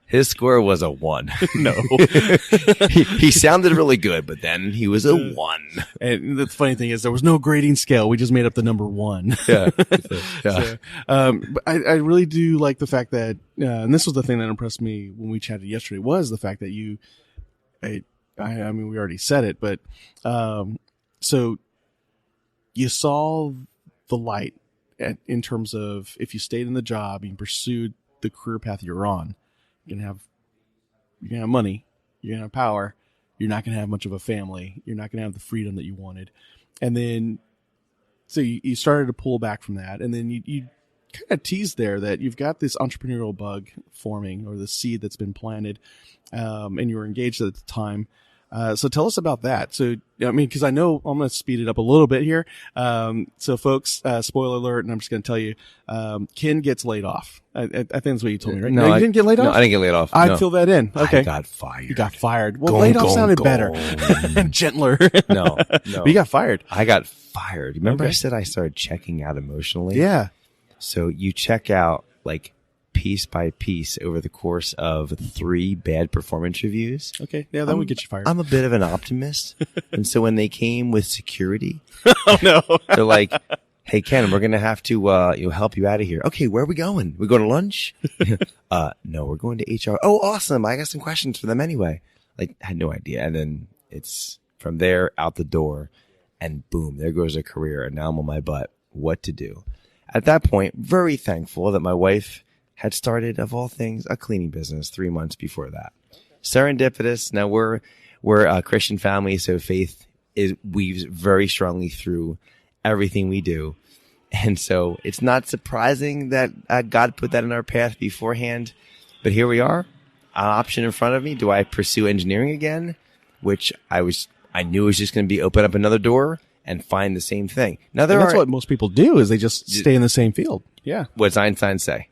His score was a 1. No. he sounded really good, but then he was a 1. And the funny thing is there was no grading scale. We just made up the number 1. Yeah. So, but I really do like the fact that, and this was the thing that impressed me when we chatted yesterday, was the fact that I mean, we already said it, but, so you saw the light in terms of if you stayed in the job and pursued the career path you're on, you're gonna have money, you're gonna have power, you're not gonna have much of a family, you're not gonna have the freedom that you wanted, and then so you started to pull back from that, and then you kind of teased there that you've got this entrepreneurial bug forming, or the seed that's been planted, and you were engaged at the time. So tell us about that. So, I mean, cause I know I'm going to speed it up a little bit here. So folks, spoiler alert, and I'm just going to tell you, Ken gets laid off. I think that's what you told me, right? No, you didn't get laid off? No, I didn't get laid off. I'd fill that in. Okay. I got fired. You got fired. Well, laid off sounded better. Gentler. No. But you got fired. I got fired. Remember Okay. I said I started checking out emotionally? Yeah. So you check out like piece by piece over the course of 3 bad performance reviews. Okay. Yeah, that would get you fired. I'm a bit of an optimist. And so when they came with security, oh no. they're like, hey, Ken, we're going to have to, help you out of here. Okay. Where are we going? We going to lunch? No, we're going to HR. Oh, awesome. I got some questions for them anyway. Like, I had no idea. And then it's from there out the door and boom, there goes a career. And now I'm on my butt. What to do? At that point, very thankful that my wife had started, of all things, a cleaning business 3 months before that. Serendipitous. Now we're a Christian family, so faith weaves very strongly through everything we do. And so it's not surprising that God put that in our path beforehand. But here we are, an option in front of me. Do I pursue engineering again? Which I knew was just going to be open up another door and find the same thing. Now That's what most people do, is they just stay in the same field. Yeah. What does Einstein say?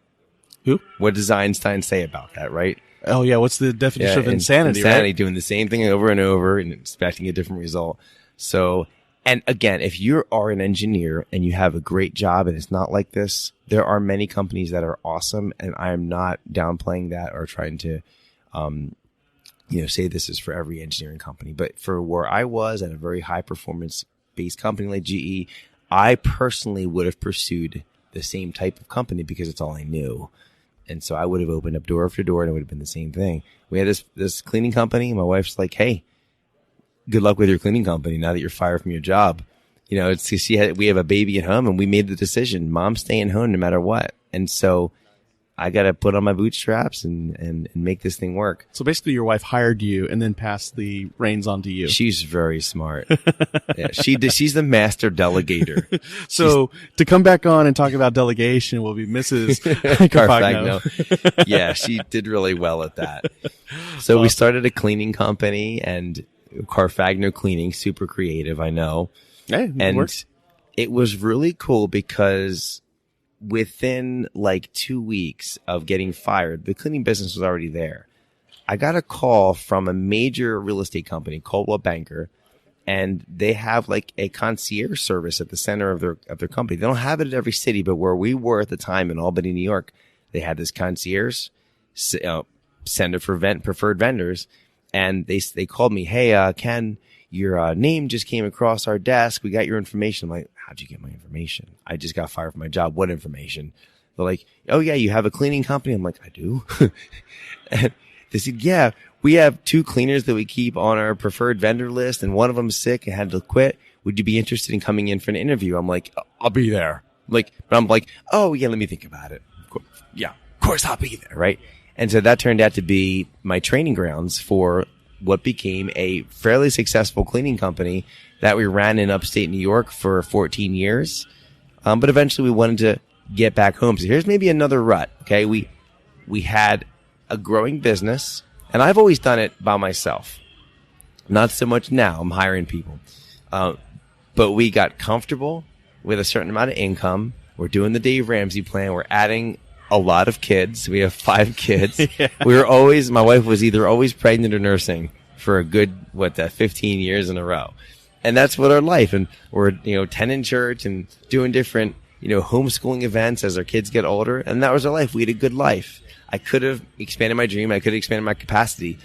Who? What does Einstein say about that, right? Oh yeah. What's the definition of insanity? Insanity, right? doing the same thing over and over and expecting a different result. So, and again, if you are an engineer and you have a great job and it's not like this, there are many companies that are awesome, and I am not downplaying that or trying to, say this is for every engineering company. But for where I was at a very high performance based company like GE, I personally would have pursued the same type of company because it's all I knew. And so I would have opened up door after door and it would have been the same thing. We had this cleaning company. My wife's like, hey, good luck with your cleaning company now that you're fired from your job. You know, we have a baby at home and we made the decision. Mom's staying home no matter what. And so I got to put on my bootstraps and make this thing work. So basically your wife hired you and then passed the reins on to you. She's very smart. Yeah, she's the master delegator. So to come back on and talk about delegation will be Mrs. Carfagno. Yeah, she did really well at that. So we started a cleaning company, and Carfagno Cleaning, super creative, I know. Hey, and it was really cool because within like 2 weeks of getting fired, the cleaning business was already there. I got a call from a major real estate company, Coldwell Banker, and they have like a concierge service at the center of their company. They don't have it at every city, but where we were at the time in Albany, New York, they had this concierge center for preferred vendors. And they called me, hey, Ken, your name just came across our desk. We got your information. I'm like, how'd you get my information? I just got fired from my job. What information? They're like, oh yeah, you have a cleaning company. I'm like, I do. They said, yeah, we have 2 cleaners that we keep on our preferred vendor list, and one of them's sick and had to quit. Would you be interested in coming in for an interview? I'm like, I'll be there. But I'm like, oh yeah, let me think about it. Yeah, of course I'll be there, right? And so that turned out to be my training grounds for what became a fairly successful cleaning company that we ran in upstate New York for 14 years. But eventually we wanted to get back home. So here's maybe another rut. Okay. We had a growing business, and I've always done it by myself. Not so much now. I'm hiring people. But we got comfortable with a certain amount of income. We're doing the Dave Ramsey plan. We're adding a lot of kids. We have 5 kids. Yeah. My wife was either always pregnant or nursing for a good, 15 years in a row. And that's what our life. And we're, attending church and doing different, homeschooling events as our kids get older. And that was our life. We had a good life. I could have expanded my dream. I could have expanded my capacity,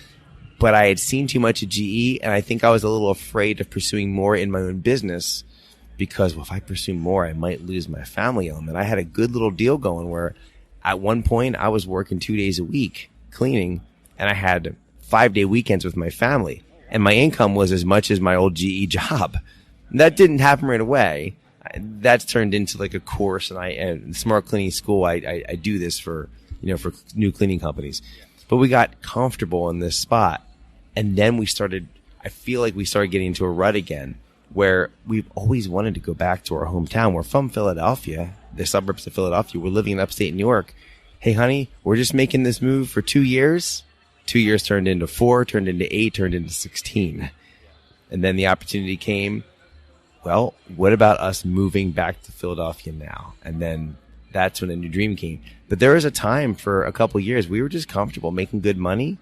but I had seen too much at GE. And I think I was a little afraid of pursuing more in my own business because, if I pursue more, I might lose my family element. I had a good little deal going where at one point I was working 2 days a week cleaning, and I had 5-day weekends with my family, and my income was as much as my old GE job. And that didn't happen right away. That's turned into like a course, and Smart Cleaning School. I do this for new cleaning companies, but we got comfortable in this spot. And then I feel like we started getting into a rut again where we've always wanted to go back to our hometown. We're from Philadelphia, the suburbs of Philadelphia. We're living in upstate New York. Hey, honey, we're just making this move for 2 years. 2 years turned into 4, turned into 8, turned into 16. And then the opportunity came. Well, what about us moving back to Philadelphia now? And then that's when a new dream came. But there was a time for a couple of years we were just comfortable making good money,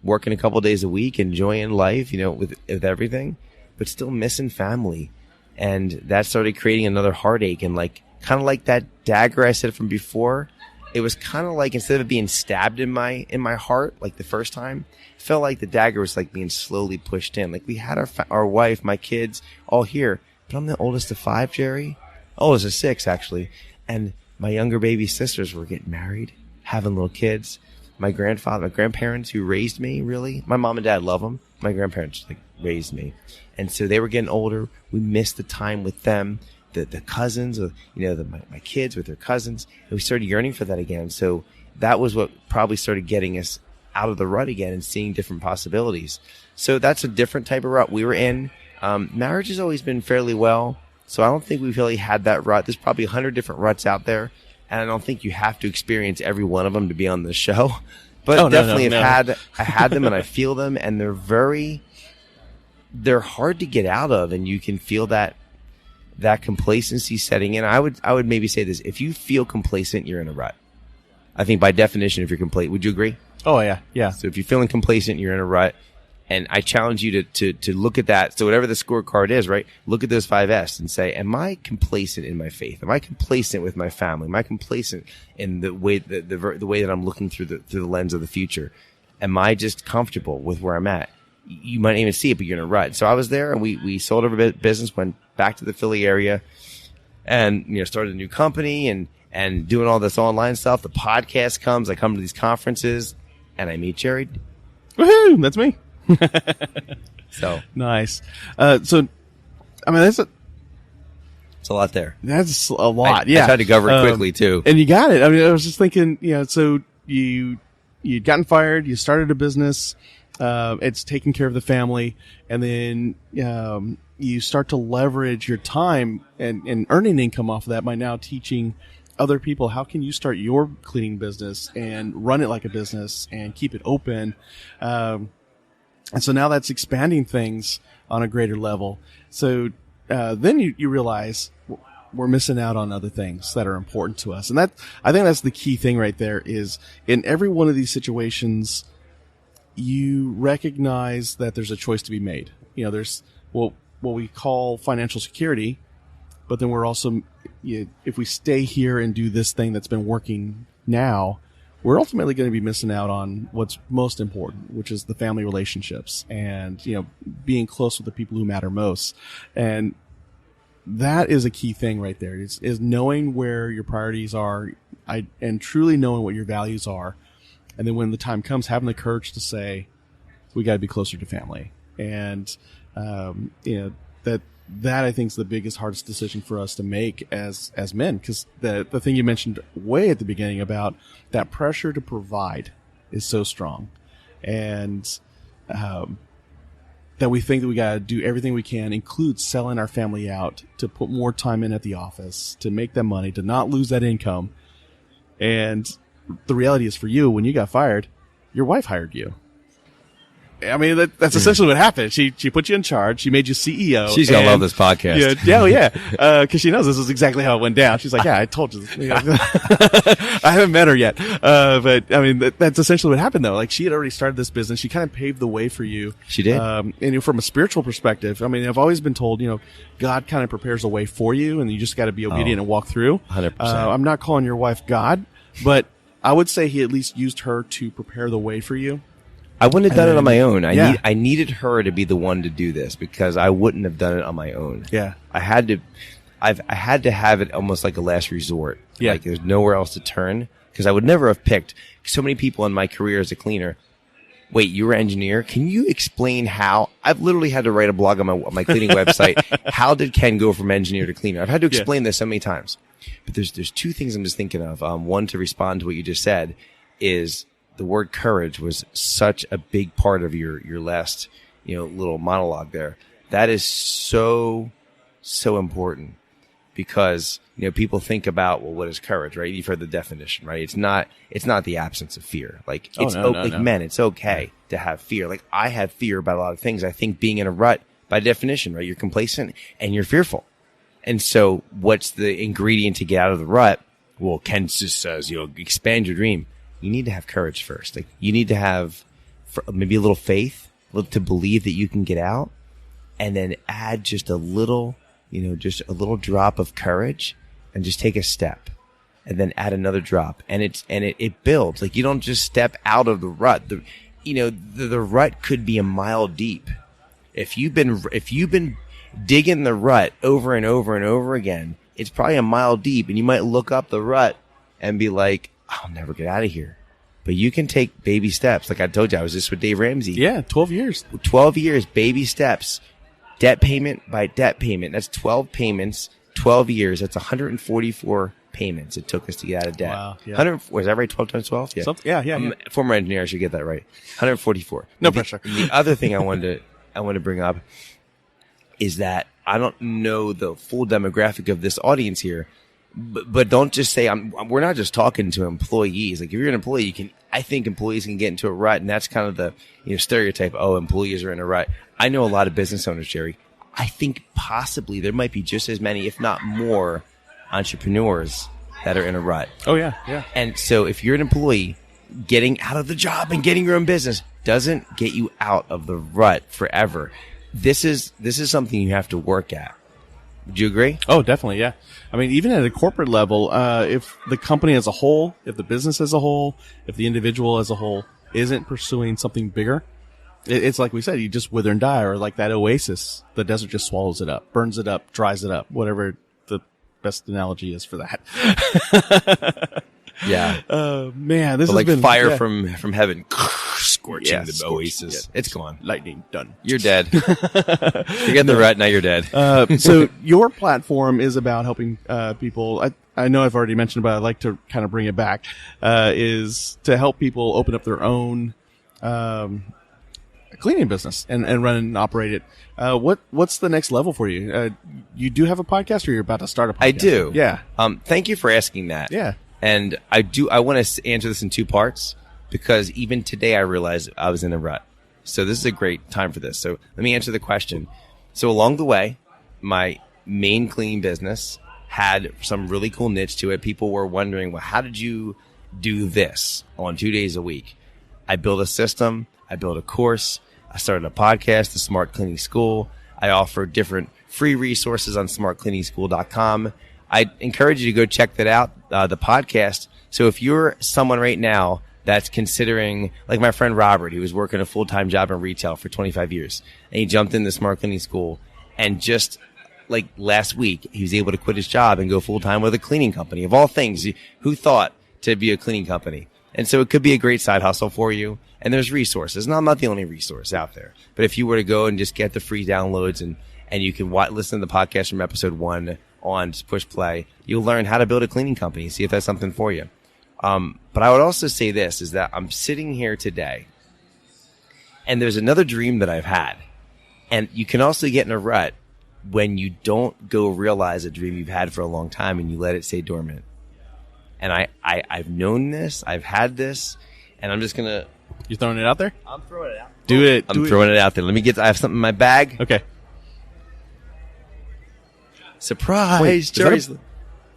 working a couple of days a week, enjoying life, with everything, but still missing family. And that started creating another heartache. And kind of like that dagger I said from before, it was kind of like, instead of being stabbed in my heart, like the first time, it felt like the dagger was like being slowly pushed in. Like we had our wife, my kids all here, but I'm the oldest of 5, Jerry. Oldest of 6, actually. And my younger baby sisters were getting married, having little kids. My grandparents who raised me, really, my mom and dad love them. My grandparents raised me. And so they were getting older. We missed the time with them, the cousins, my kids with their cousins. And we started yearning for that again. So that was what probably started getting us out of the rut again and seeing different possibilities. So that's a different type of rut we were in. Marriage has always been fairly well. So I don't think we've really had that rut. There's probably 100 different ruts out there. And I don't think you have to experience every one of them to be on the show. But I had them and I feel them, and they're hard to get out of, and you can feel that complacency setting in. I would maybe say this: if you feel complacent, you're in a rut. I think by definition, if you're complacent, would you agree? Oh yeah. So if you're feeling complacent, you're in a rut. And I challenge you to look at that. So whatever the scorecard is, right? Look at those 5 S's and say, am I complacent in my faith? Am I complacent with my family? Am I complacent in the way the way that I'm looking through the lens of the future? Am I just comfortable with where I'm at? You might not even see it, but you're in a rut. So I was there, and we sold our business, went back to the Philly area, and started a new company and doing all this online stuff. The podcast comes. I come to these conferences, and I meet Jerry. Woohoo! That's me. So nice. So, I mean, it's a lot there. That's a lot. I tried to cover it quickly too. And you got it. I mean, I was just thinking, so you'd gotten fired, you started a business, it's taking care of the family, and then, you start to leverage your time and earning income off of that by now teaching other people how can you start your cleaning business and run it like a business and keep it open. And so now that's expanding things on a greater level. So then you realize we're missing out on other things that are important to us. And I think that's the key thing right there is in every one of these situations, you recognize that there's a choice to be made. There's what we call financial security, but then we're also, if we stay here and do this thing that's been working now, we're ultimately going to be missing out on what's most important, which is the family relationships and, being close with the people who matter most. And that is a key thing right there is knowing where your priorities are and truly knowing what your values are. And then when the time comes, having the courage to say, we got to be closer to family. And, that I think is the biggest, hardest decision for us to make as men. Cause the thing you mentioned way at the beginning about that pressure to provide is so strong. And, that we think that we got to do everything we can, include selling our family out, to put more time in at the office, to make that money, to not lose that income. And the reality is, for you, when you got fired, your wife hired you. I mean, that's essentially what happened. She put you in charge. She made you CEO. She's going to love this podcast. Yeah. Cause she knows this is exactly how it went down. She's like, yeah, I told you. I haven't met her yet. But I mean, that's essentially what happened though. Like, she had already started this business. She kind of paved the way for you. She did. And from a spiritual perspective, I mean, I've always been told, God kind of prepares a way for you, and you just got to be obedient and walk through. 100%. I'm not calling your wife God, but I would say he at least used her to prepare the way for you. I wouldn't have done it on my own. I needed her to be the one to do this, because I wouldn't have done it on my own. Yeah. I had to have it almost like a last resort. Yeah. Like, there's nowhere else to turn, because I would never have picked so many people in my career as a cleaner. Wait, you were an engineer? Can you explain how? I've literally had to write a blog on my cleaning website. How did Ken go from engineer to cleaner? I've had to explain this so many times. But there's two things I'm just thinking of. One, to respond to what you just said, is the word courage was such a big part of your last, little monologue there. That is so important, because, people think about, well, what is courage, right? You've heard the definition, right? It's not the absence of fear. Like, men, it's okay to have fear. Like, I have fear about a lot of things. I think being in a rut, by definition, right? You're complacent and you're fearful. And so what's the ingredient to get out of the rut? Well, Ken just says, expand your dream. You need to have courage first. Like, you need to have maybe a little faith to believe that you can get out, and then add just a little drop of courage, and just take a step, and then add another drop. And it builds. Like, you don't just step out of the rut. The rut could be a mile deep. If you've been digging the rut over and over and over again, it's probably a mile deep, and you might look up the rut and be like, I'll never get out of here. But you can take baby steps. Like I told you, I was just with Dave Ramsey. Yeah, 12 years. 12 years, baby steps. Debt payment by debt payment. That's 12 payments, 12 years. That's 144 payments it took us to get out of debt. Wow. Yeah. Was that right? 12 times 12? Yeah. Yeah. I'm a former engineer. I should get that right. 144. No pressure. The other thing I wanted to bring up is that I don't know the full demographic of this audience here. But don't just say we're not just talking to employees. Like, if you're an employee, I think employees can get into a rut, and that's kind of the stereotype. Oh, employees are in a rut. I know a lot of business owners, Jerry. I think possibly there might be just as many, if not more, entrepreneurs that are in a rut. Oh yeah, yeah. And so if you're an employee, getting out of the job and getting your own business doesn't get you out of the rut forever. This is something you have to work at. Would you agree? Oh, definitely, yeah. I mean, even at a corporate level, if the company as a whole, if the business as a whole, if the individual as a whole isn't pursuing something bigger, it's like we said, you just wither and die, or like that oasis, the desert just swallows it up, burns it up, dries it up, whatever the best analogy is for that. Yeah. Man, this but has like been fire from heaven, scorching the oasis. Yeah. It's gone. Lightning, done. You're dead. You get the rut, now you're dead. So your platform is about helping people. I know I've already mentioned, but I'd like to kind of bring it back. Is to help people open up their own cleaning business and run and operate it. What's the next level for you? You do have a podcast, or you're about to start a podcast? I do. Yeah. Thank you for asking that. Yeah. And I want to answer this in two parts, because even today I realized I was in a rut. So this is a great time for this. So let me answer the question. So along the way, my main cleaning business had some really cool niche to it. People were wondering, well, how did you do this on 2 days a week? I built a system. I built a course. I started a podcast, the Smart Cleaning School. I offer different free resources on smartcleaningschool.com. I encourage you to go check that out, the podcast. So if you're someone right now that's considering, like my friend Robert, who was working a full-time job in retail for 25 years, and he jumped in the Smart Cleaning School, and just like last week, he was able to quit his job and go full-time with a cleaning company. Of all things, who thought to be a cleaning company? And so it could be a great side hustle for you. And there's resources. No, I'm not the only resource out there. But if you were to go and just get the free downloads and you can listen to the podcast from episode 1 on, just push play, you'll learn how to build a cleaning company, see if that's something for you. But I would also say this, is that I'm sitting here today and there's another dream that I've had. And you can also get in a rut when you don't go realize a dream you've had for a long time and you let it stay dormant. And I've known this, I've had this, and I'm just going to... You throwing it out there? I'm throwing it out. Do it. I'm throwing it out there. I have something in my bag. Okay. Surprise! Wait, Jerry's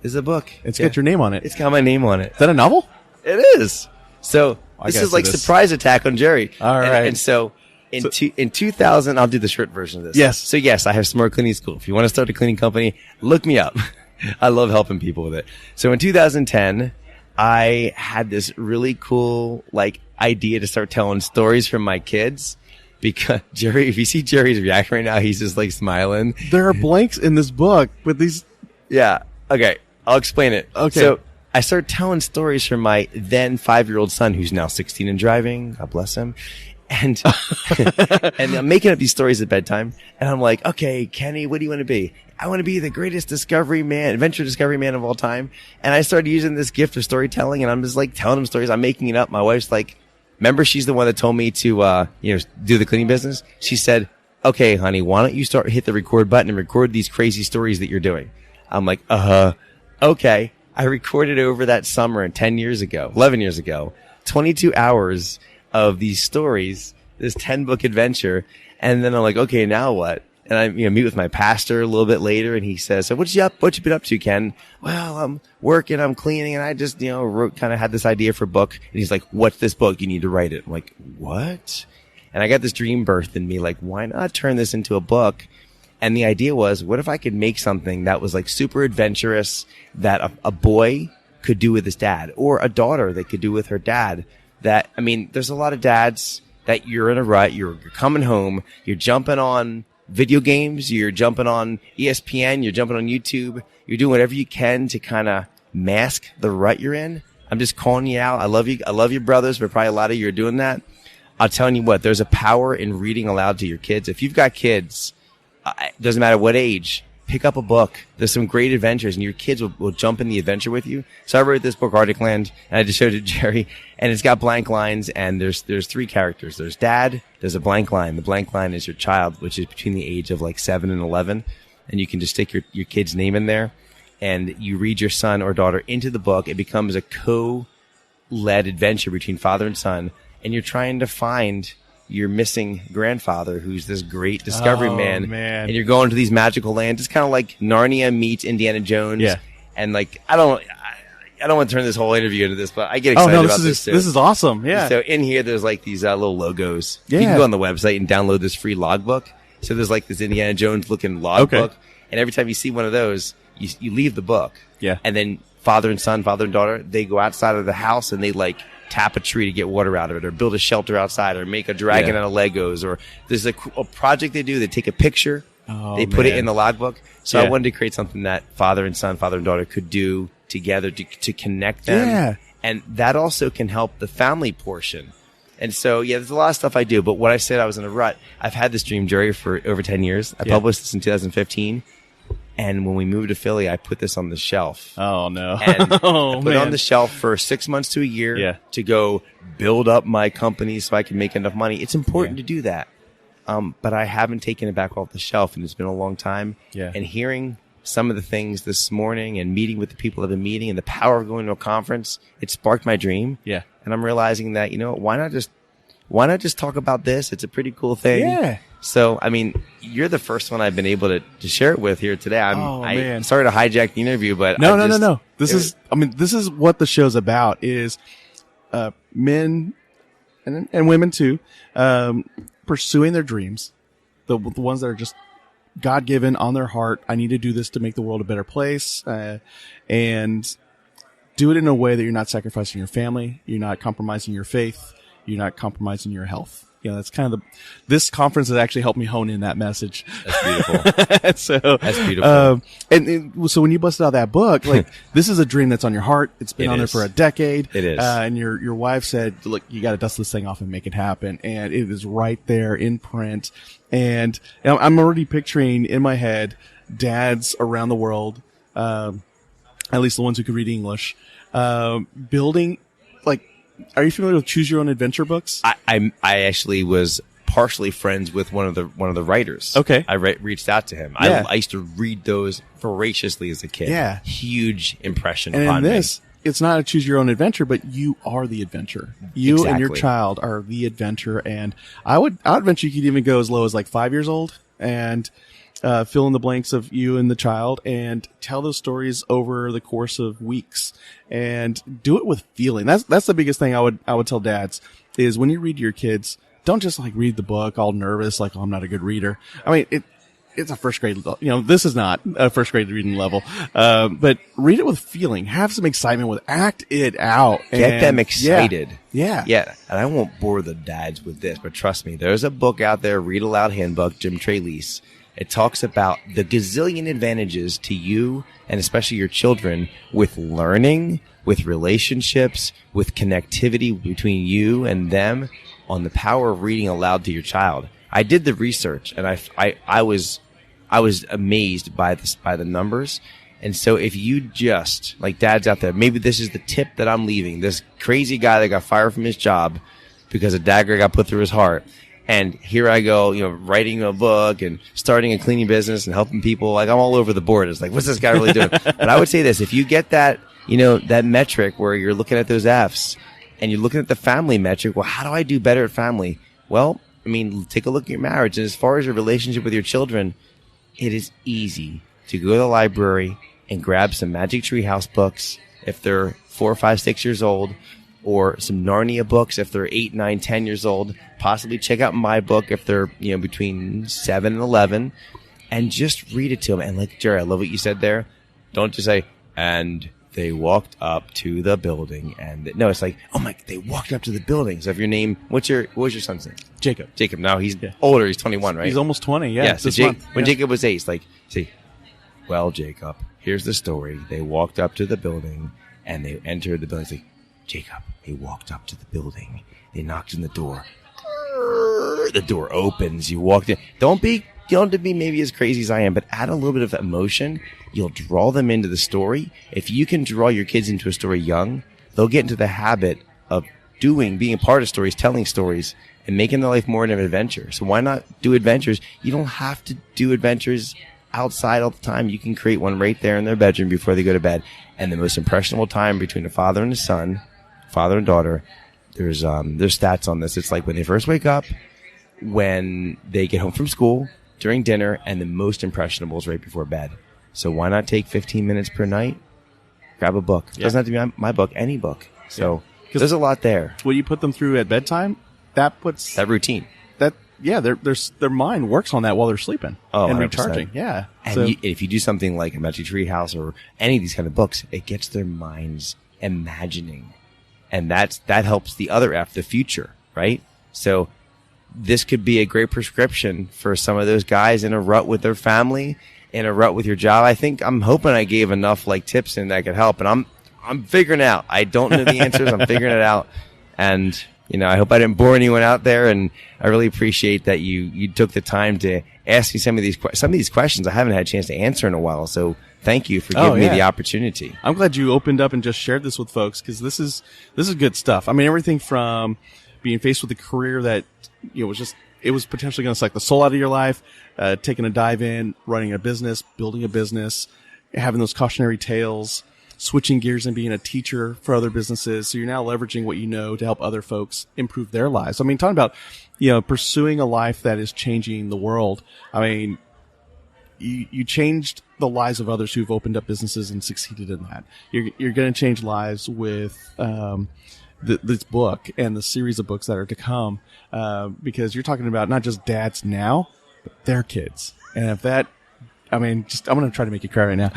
is a book. It's got your name on it. It's got my name on it. Is that a novel? It is. So this is like surprise attack on Jerry. All right. And so in 2000, I'll do the short version of this. Yes. So yes, I have Smart Cleaning School. If you want to start a cleaning company, look me up. I love helping people with it. So in 2010, I had this really cool idea to start telling stories from my kids. Because Jerry, if you see Jerry's reaction right now, he's just smiling. There are blanks in this book with these. Yeah. Okay. I'll explain it. Okay. So I started telling stories from my then 5-year-old son, who's now 16 and driving. God bless him. And, and I'm making up these stories at bedtime. And I'm like, okay, Kenny, what do you want to be? I want to be the greatest adventure discovery man of all time. And I started using this gift of storytelling, and I'm just telling him stories. I'm making it up. My wife's remember, she's the one that told me to, do the cleaning business. She said, okay, honey, why don't you hit the record button and record these crazy stories that you're doing? I'm like, okay. I recorded over that summer 11 years ago, 22 hours of these stories, this 10-book adventure. And then I'm like, okay, now what? And I meet with my pastor a little bit later, and he says, so what you been up to, Ken? Well, I'm working, I'm cleaning, and I just, had this idea for a book. And he's like, what's this book? You need to write it. I'm like, what? And I got this dream birthed in me, why not turn this into a book? And the idea was, what if I could make something that was super adventurous, that a boy could do with his dad, or a daughter that could do with her dad? There's a lot of dads that you're in a rut, you're coming home, you're jumping on video games, you're jumping on ESPN, you're jumping on YouTube, you're doing whatever you can to kind of mask the rut you're in. I'm just calling you out. I love you brothers, but probably a lot of you are doing that. I'll tell you what, there's a power in reading aloud to your kids. If you've got kids, doesn't matter what age, pick up a book. There's some great adventures, and your kids will jump in the adventure with you. So I wrote this book, Arctic Land, and I just showed it to Jerry, and it's got blank lines, and there's 3 characters. There's dad, there's a blank line. The blank line is your child, which is between the age of 7 and 11, and you can just stick your kid's name in there, and you read your son or daughter into the book. It becomes a co-led adventure between father and son, and you're trying to find your missing grandfather, who's this great discovery man. And you're going to these magical lands. It's kind of like Narnia meets Indiana Jones. Yeah. And I don't want to turn this whole interview into this, but I get excited about this too. This is awesome. Yeah. So in here, there's these little logos. Yeah. You can go on the website and download this free logbook. So there's this Indiana Jones looking logbook. Okay. And every time you see one of those, you leave the book. Yeah. And then father and son, father and daughter, they go outside of the house and they tap a tree to get water out of it, or build a shelter outside, or make a dragon out of Legos, or there's a project they do. They take a picture, they put it in the logbook. So I wanted to create something that father and son, father and daughter could do together to connect them. Yeah. And that also can help the family portion. And so, there's a lot of stuff I do, but what I said I was in a rut, I've had this dream, Jerry, for over 10 years. I published this in 2015. And when we moved to Philly, I put this on the shelf. Oh, no. And I put it on the shelf for 6 months to a year to go build up my company so I can make enough money. It's important to do that. But I haven't taken it back off the shelf, and it's been a long time. Yeah. And hearing some of the things this morning and meeting with the people I've been meeting and the power of going to a conference, it sparked my dream. Yeah. And I'm realizing that, why not just talk about this? It's a pretty cool thing. Yeah. So, you're the first one I've been able to share it with here today. I'm sorry to hijack the interview, but No. This is what the show's about, is men and women too, pursuing their dreams, the ones that are just God-given on their heart. I need to do this to make the world a better place, and do it in a way that you're not sacrificing your family, you're not compromising your faith, you're not compromising your health. that's kind of this conference has actually helped me hone in that message. That's beautiful. So that's beautiful. So when you busted out that book, like this is a dream that's on your heart. It's been on there for a decade. It is. And your wife said, look, you got to dust this thing off and make it happen. And it is right there in print. And I'm already picturing in my head dads around the world, at least the ones who could read English, building, like, are you familiar with Choose Your Own Adventure books? I actually was partially friends with one of the writers. Okay. I reached out to him. Yeah. I used to read those voraciously as a kid. Yeah. Huge impression And upon in this, it's not a choose your own adventure, but you are the adventure. You and your child are the adventure. And I would venture you could even go as low as like 5 years old and fill in the blanks of you and the child and tell those stories over the course of weeks and do it with feeling. That's the biggest thing I would tell dads is when you read to your kids, don't just like read the book all nervous, like, oh, I'm not a good reader. I mean, it's a first grade, this is not a first grade reading level. But read it with feeling, have some excitement act it out. Get them excited. Yeah. And I won't bore the dads with this, but trust me, there's a book out there, Read Aloud Handbook, Jim Trelease. It talks about the gazillion advantages to you and especially your children with learning, with relationships, with connectivity between you and them on the power of reading aloud to your child. I did the research and I was amazed by the numbers. And so if you just, like dads out there, maybe this is the tip that I'm leaving. This crazy guy that got fired from his job because a dagger got put through his heart. And here I go, writing a book and starting a cleaning business and helping people. Like I'm all over the board. It's like, what's this guy really doing? But I would say this, if you get that, that metric where you're looking at those F's and you're looking at the family metric, well, how do I do better at family? Well, I mean, take a look at your marriage. And as far as your relationship with your children, it is easy to go to the library and grab some Magic Tree House books if they're 4, 5, 6 years old, or some Narnia books if they're 8, 9, 10 years old. Possibly check out my book if they're, between 7 and 11, and just read it to them. And like, Jerry, I love what you said there. Don't just say, and they walked up to the building. And no, it's like, oh my, they walked up to the building. So if your name, what was your son's name? Jacob. Now he's older. He's 21, right? He's almost 20. Yeah. So when Jacob was 8, it's like, say, well, Jacob, here's the story. They walked up to the building and they entered the building. It's like, Jacob, they walked up to the building. They knocked on the door. The door opens. You walked in. Don't be maybe as crazy as I am, but add a little bit of emotion. You'll draw them into the story. If you can draw your kids into a story young, they'll get into the habit of being a part of stories, telling stories, and making their life more of an adventure. So why not do adventures? You don't have to do adventures outside all the time. You can create one right there in their bedroom before they go to bed. And the most impressionable time between a father and a son, father and daughter, there's stats on this. It's like when they first wake up, when they get home from school, during dinner, and the most impressionable is right before bed. So why not take 15 minutes per night? Grab a book. It doesn't have to be my book, any book. So there's a lot there. What you put them through at bedtime, that puts that routine. Their mind works on that while they're sleeping and 100%. Recharging. Yeah. And if you do something like a Magic Tree House or any of these kind of books, it gets their minds imagining. And that helps the other F, the future, right? So this could be a great prescription for some of those guys in a rut with their family, in a rut with your job. I'm hoping I gave enough like tips and that could help. And I'm figuring it out. I don't know the answers. I'm figuring it out. And, I hope I didn't bore anyone out there. And I really appreciate that you took the time to ask me some of these questions I haven't had a chance to answer in a while. So thank you for giving me the opportunity. I'm glad you opened up and just shared this with folks because this is good stuff. I mean, everything from being faced with a career that, it was potentially going to suck the soul out of your life, taking a dive in, running a business, building a business, having those cautionary tales, switching gears and being a teacher for other businesses. So you're now leveraging what you know to help other folks improve their lives. I mean, talking about, pursuing a life that is changing the world. I mean, you changed the lives of others who've opened up businesses and succeeded in that. You're going to change lives with, this book and the series of books that are to come, because you're talking about not just dads now, but their kids. And if that, I'm going to try to make you cry right now.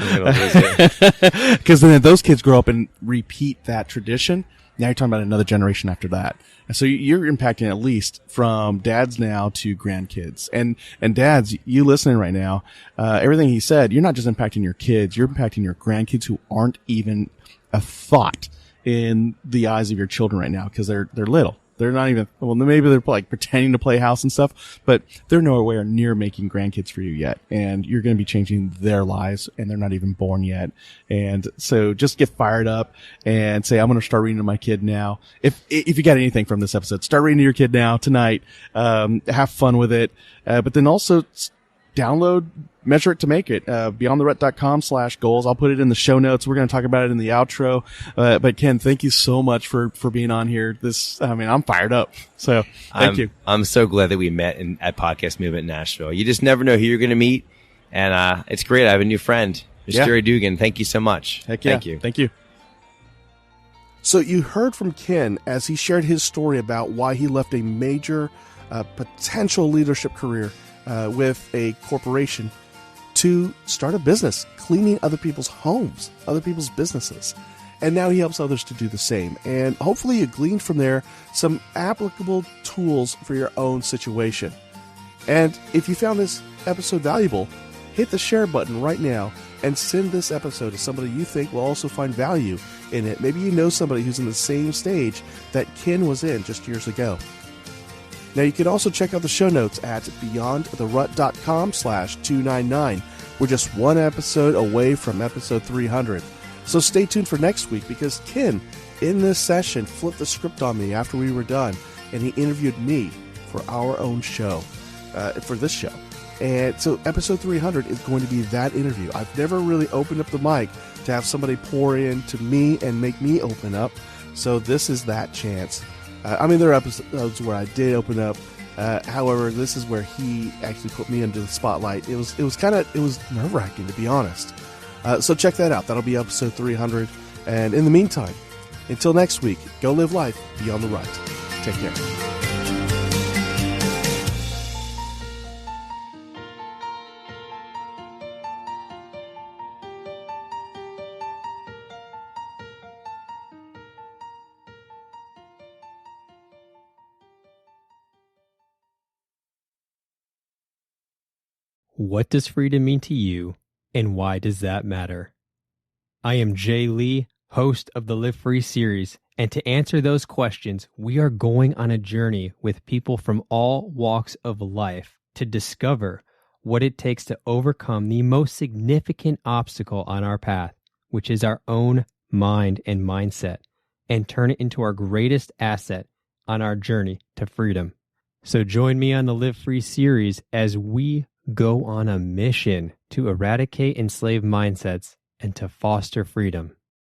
Because then if those kids grow up and repeat that tradition, Now you're talking about another generation after that. And so you're impacting at least from dads now to grandkids. And dads, you listening right now, everything he said, you're not just impacting your kids, you're impacting your grandkids who aren't even a thought in the eyes of your children right now because they're little. They're not even, well, maybe they're like pretending to play house and stuff, but they're nowhere near making grandkids for you yet. And you're going to be changing their lives and they're not even born yet. And so just get fired up and say, I'm going to start reading to my kid now. If you got anything from this episode, start reading to your kid now tonight. Have fun with it. But then also download Measure It to Make It, beyondtherut.com/goals. I'll put it in the show notes. We're going to talk about it in the outro. But Ken, thank you so much for being on here. I'm fired up. So thank you. I'm so glad that we met at Podcast Movement in Nashville. You just never know who you're going to meet. And, it's great. I have a new friend, Mr. Jerry Dugan. Thank you so much. Heck yeah. Thank you. Thank you. So you heard from Ken as he shared his story about why he left a major, potential leadership career, with a corporation to start a business, cleaning other people's homes, other people's businesses. And now he helps others to do the same. And hopefully you gleaned from there some applicable tools for your own situation. And if you found this episode valuable, hit the share button right now and send this episode to somebody you think will also find value in it. Maybe you know somebody who's in the same stage that Ken was in just years ago. Now, you can also check out the show notes at beyondtherut.com/299. We're just one episode away from episode 300. So stay tuned for next week because Ken, in this session, flipped the script on me after we were done, and he interviewed me for our own show, for this show. And so episode 300 is going to be that interview. I've never really opened up the mic to have somebody pour into me and make me open up. So this is that chance. There are episodes where I did open up. However, this is where he actually put me into the spotlight. It was nerve-wracking, to be honest. So check that out. That'll be episode 300. And in the meantime, until next week, go live life beyond the rut. Take care. What does freedom mean to you, and why does that matter? I am Jay Lee, host of the Live Free series, and to answer those questions, we are going on a journey with people from all walks of life to discover what it takes to overcome the most significant obstacle on our path, which is our own mind and mindset, and turn it into our greatest asset on our journey to freedom. So join me on the Live Free series as we go on a mission to eradicate enslaved mindsets and to foster freedom.